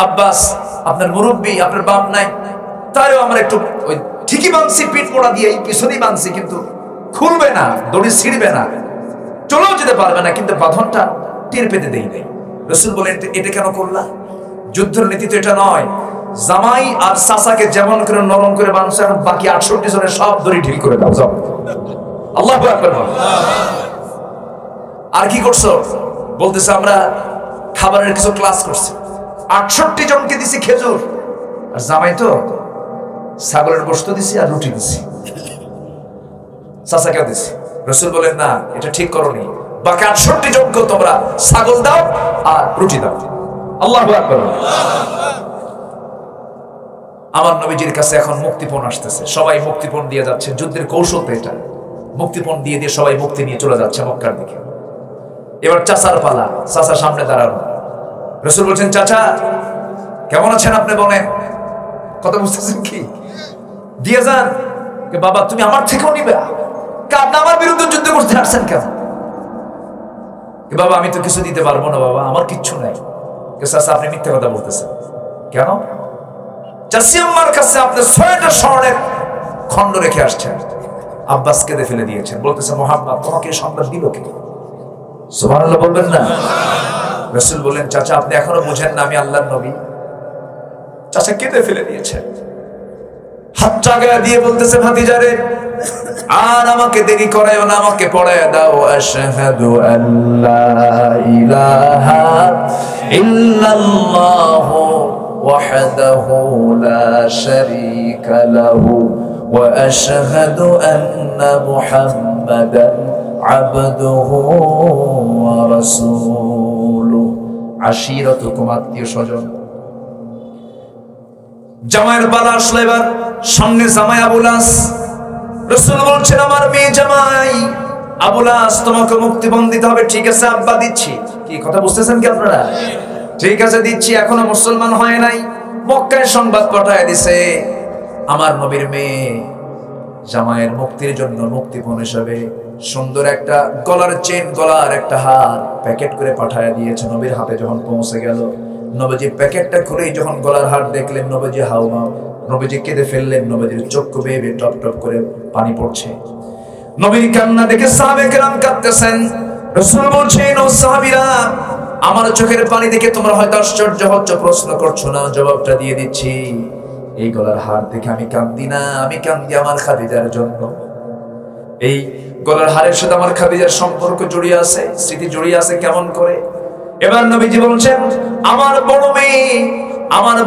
A: আব্বাস, আপনার মুরব্বী, আপনার বাপ নাই, তাইও আমরা একটু ওই ঠিকই বাঁধছি, পিঠ মোড়া দিয়ে পিছনেই বাঁধছি, কিন্তু খুলবে না, দড়ি ছিঁড়বে না, চলেও যেতে পারবে না, কিন্তু বাঁধনটা টের পেতে দেই নাই। রাসূল বলেন, এটা কেন করলা? যুদ্ধের নীতি তো এটা নয়। জামাই আর চাচাকে যেমন করে নরম করে বাঁধছে, এখন বাকি 68 জনের সব দড়ি ঢিল করে দাও, যাও। আল্লাহু আকবার। আর কি করছো? বলতেছে, আমরা খাবারের কিছু ক্লাস করছি, 68 জনকে দিছি খেজুর, আর জামাই তো ছাগলের গোশত দিছি আর রুটি দিছি, চাচাকেও দিছি। রাসূল বলেন, না, এটা ঠিক করোনি, বাকি 68 জনকে তোমরা ছাগল দাও আর রুটি দাও। আল্লাহু আকবার। আমার নবীজির কাছে এখন মুক্তিপণ আসতেছে, সবাই মুক্তিপণ দিয়ে যাচ্ছে। যুদ্ধের কৌশল তো এটা, মুক্তিপণ দিয়ে দিয়ে সবাই মুক্তি নিয়ে চলে যাচ্ছে মক্কার দিকে। এবার চাচার পালা, চাচা সামনে দাঁড়ানো। রাসূল বলছেন, চাচা কেমন আছেন আপনি, বলেন। কথা বুঝতেছেন কি? দিয়ে যান। বাবা তুমি আমার থেকেও নিবে, আপনি আমার বিরুদ্ধে যুদ্ধ করতে আসছেন কেন? বাবা আমি তো কিছু দিতে পারবো না, বাবা আমার কিচ্ছু নাই। চাচা আপনি মিথ্যা কথা বলতেছেন কেন? চাচি আম্মার কাছে আপনি 6টা স্বর্ণের খণ্ড রেখে আসছেন, আব্বাস কেঁদে ফেলে দিয়েছেন, বলতেছে, মুহাম্মদ তোমাকে সংবাদ দিল কে? সুবহানাল্লাহ বলবেন না? রাসূল বলেন, চাচা আপনি এখনো বুঝেন না আমি আল্লাহর নবী? চাচা কেঁদে ফেলে দিয়েছেন, হাত জায়গা দিয়ে বলতেছে, ভাতিজারে আর আমাকে দেরি করায়ও না, আমাকে পড়ায় দাও, আশহাদু আল্লা ইলাহা ইল্লাল্লাহু ওয়াহদাহু লা শারীকা লাহু ওয়া আশহাদু আন্না মুহাম্মাদান আবদুহু ওয়া রাসূলুহু। আশিরাতুকুম, আত্মীয় স্বজন। জামাইয়ের পালা আসলো, এবার সামনে জামাই আবুল আস। রাসূল বলছেন, আমার মেয়ে জামাই আবুল আস, তোমাকে মুক্তিপণ দিতে হবে। ঠিক আছে আব্বা, দিচ্ছি। কি কথা বুঝতেছেন কি আপনারা? ঠিক আছে দিচ্ছি। এখনো মুসলমান হয় নাই, মক্কায় সংবাদ পাঠায় দিছে, আমার নবীর মেয়ে জামাইয়ের মুক্তির জন্য মুক্তিপণ হিসেবে সুন্দর একটা গলার চেন, গলার একটা হার প্যাকেট করে পাঠায় দিয়েছে। নবীর হাতে যখন পৌঁছে গেল, নবীজি প্যাকেটটা খুলেই যখন গলার হার দেখলেন, নবীজি হাউমাউ, নবীজি কেঁদে ফেললেন, নবীজির চক্ষু বেয়ে বেয়ে টপ টপ করে পানি পড়ছে। নবীর কান্না দেখে সাহাবায়ে কেরাম কাঁদতেছেন। রাসূল বলছেন, ও সাহাবীরা, আমার চোখের পানি দেখে তোমরা হয়তো আশ্চর্য হচ্ছ, প্রশ্ন করছো না, জবাবটা দিয়ে দিচ্ছি। এই গলার হার দেখে আমি কান্দি না, আমি কান্দি আমার খাদিজার জন্য। এই গলার হারের সাথে আমার খাদিজার সম্পর্ক জড়িয়ে আছে, স্মৃতি জড়িয়ে আছে। কেমন করে? এবার নবীজি বলছেন, আমার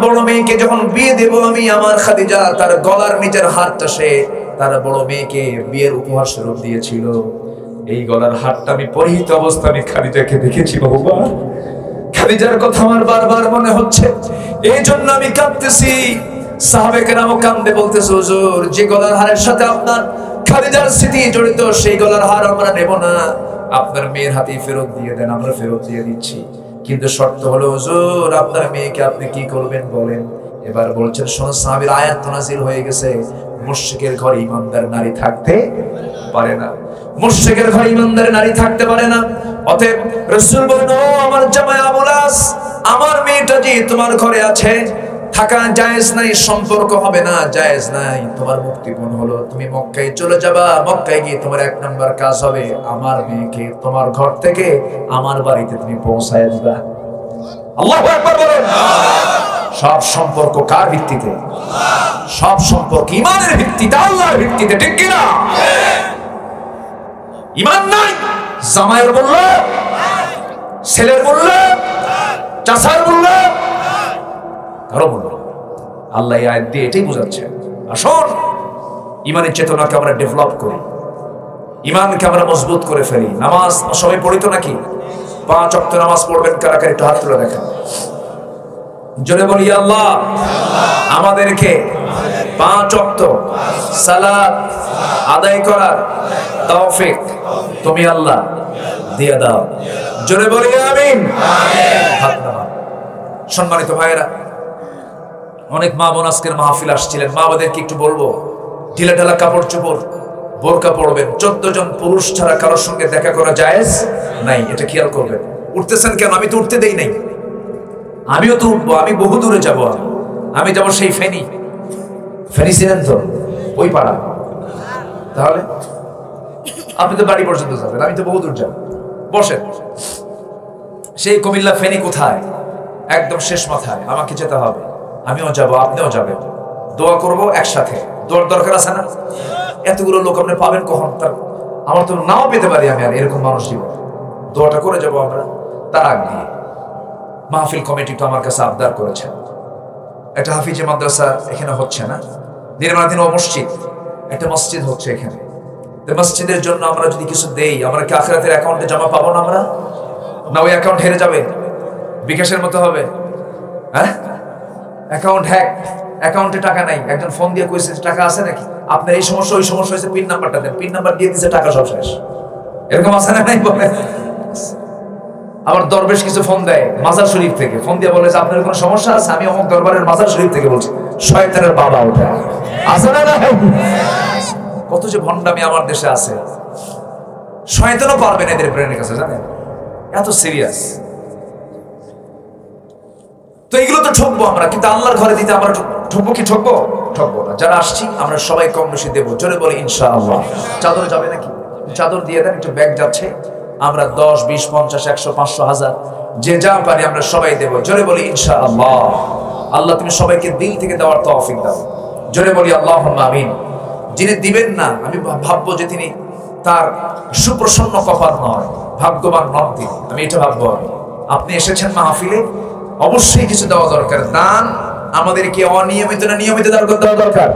A: বড় মেয়েকে যখন বিয়ে দেব আমি, আমার খাদিজা তার গলার নিচের হারটা সে তার বড় মেয়েকে বিয়ের উপহার স্বরূপ দিয়েছিল। এই গলার হারটা আমি পরিহিত অবস্থা আমি খাদিজাকে দেখেছি বাবা। খাদিজার কথা আমার বারবার মনে হচ্ছে, এই জন্য আমি কাঁদতেছি। সাহাবায়ে কেরাম কান্দে বলতেছে, হুজুর যে গলার হারের সাথে আপনার খাদিজার স্মৃতি জড়িত সেই গলার হার আমরা নেব না, আপনার মেয়ের হাতে ফেরত দিয়ে দেন, আমরা ফেরত দিয়ে দিচ্ছি। কিন্তু শর্ত হলো হুজুর আপনার মেয়েকে আপনি কি করবেন বলেন। এবার বলছেন শোনো সাহাবীর আয়াত নাযিল হয়ে গেছে, মুশরিকের ঘরে ঈমানদার নারী থাকতে পারে না, মুশরিকের ঘরে ঈমানদার নারী থাকতে পারে না। অতএব রাসূল বলেন ও আমার জামাই আবুল আস, আমার মেয়েটা যে তোমার ঘরে আছে, থাকা জায়েজ নাই, সম্পর্ক হবে না, জায়েজ নাই। তোমার মুক্তিপণ হলো তুমি মক্কায় চলে যাবা, মক্কায় গিয়ে তোমার এক নাম্বার কাজ হবে আমার মেয়েকে তোমার ঘর থেকে আমার বাড়িতে তুমি পৌঁছায় দিবা। আল্লাহু আকবার বলেন। সব সম্পর্ক কার ভিত্তিতে? সব সম্পর্ক ঈমানের ভিত্তিতে, আল্লাহর ভিত্তিতে, ঠিক কি না? ঈমান নাই, জামাইয়ের বলল, ছেলের বলল, চাচার বলল, কারো বলল। আল্লাহ এই আয়াত দিয়ে এটাই বোঝাচ্ছে, আসুন ঈমানের চেতনাকে আমরা ডেভেলপ করি, ঈমানকে আমরা মজবুত করে ফেলি। নামাজ সবাই পড়ি তো নাকি? 5 ওয়াক্ত নামাজ পড়বেন কারা কারা? একটু হাত তুলে দেখেন, জোরে বলি আল্লাহ আমাদেরকে 5 ওয়াক্ত সালাত আদায় করার তৌফিক তুমি আল্লাহ দিয়ে দাও। জোরে বলি আমিন। সম্মানিত ভাইয়েরা, অনেক মা বোন আজকের মাহফিল আসছিলেন, মা বোনদেরকে একটু বলবো ঢিলা ঢালা কাপড় চোপড় বোরকা পরবেন। 14 জন পুরুষ ছাড়া কারোর সঙ্গে দেখা করা জায়েজ নাই, এটা খেয়াল করবেন। উঠতেছেন কেন? আমি তো উঠতে দেই নাই, আমিও তো উঠবো, আমি বহু দূরে যাবো, আমি যাবো সেই ফেনী ছিলেন তো ওই পাড়া, তাহলে আপনি তো বাড়ি পর্যন্ত যাবেন, আমি তো বহু দূর যাবো। বসেন, সেই কুমিল্লা ফেনী কোথায়? একদম শেষ মাথায়, আমাকে যেতে হবে, আমিও যাবো, আপনিও যাবেন, দোয়া করবো একসাথে। দোয়ার দরকার আছে না? এতগুলো লোক আপনি পাবেন কখন? তার আমার তো নাও পেতে পারি আমি, আর এরকম মানুষ জীবন দোয়াটা করে যাবো আমরা। তার আগে মাহফিল কমিটি তো আমার কাছে আবদার করেছেন, একটা হাফিজে মাদ্রাসা এখানে হচ্ছে না, নির্মাণাধীন মসজিদ, একটা মসজিদ হচ্ছে এখানে। মসজিদের জন্য আমরা যদি কিছু দেই, আমরা কি আখিরাতের অ্যাকাউন্টে জমা পাবো না আমরা? না ওই অ্যাকাউন্ট হেরে যাবে, বিকাশের মতো হবে? হ্যাঁ, অ্যাকাউন্ট হ্যাক, অ্যাকাউন্টে টাকা নাই, একজন ফোন দিয়ে কইছে টাকা আছে নাকি, আপনার এই সমস্যা ওই সমস্যা হয়েছে, পিন নাম্বারটা দেন, পিন নাম্বার দিয়ে দিচ্ছে, টাকা সব শেষ। এরকম আছে না নাই বলে? আবার দরবেশ কিছু ফোন দেয় মাজার শরীফ থেকে, ফোন দিয়ে বলে যে আপনার কোনো সমস্যা আছে, আমি অমুক দরবারের মাজার শরীফ থেকে বলছি। শয়তানের বাবা ওটা, আছে না? কত যে ভণ্ডামি আমার দেশে আছে, শয়তানও পারবে না এদের ব্রেনের কাছে, জানেন? এত সিরিয়াস। তো এইগুলো তো ঠকবো আমরা, কিন্তু আল্লাহর ঘরে দিতে আমরা ঠকবো কি? ঠকবো না। যারা আসছি আমরা সবাই কম বেশি দেবো, জোরে বলি ইনশাআল্লাহ। চাদর যাবে নাকি? চাদর দিয়ে দেন, একটু ব্যাগ যাচ্ছে, আমরা 10, 20, 50, 100, 500, 1000 যে যা পারি আমরা সবাই দেব, জোরে বলি ইনশাআল্লাহ। আল্লাহ তুমি সবাইকে দিল থেকে দেওয়ার তৌফিক দাও, জোরে বলি আল্লাহুম্মা আমিন। যিনি দিবেন না আমি ভাববো যে তিনি তার সুপ্রসন্ন কপাল নয়, ভাগ্যবান নন তিনি, আমি এটা ভাববো। আপনি এসেছেন মাহফিলে, অবশ্যই কিছু দেওয়া দরকার। দান আমাদেরকে অনিয়মিত না নিয়মিত দেওয়া দরকার?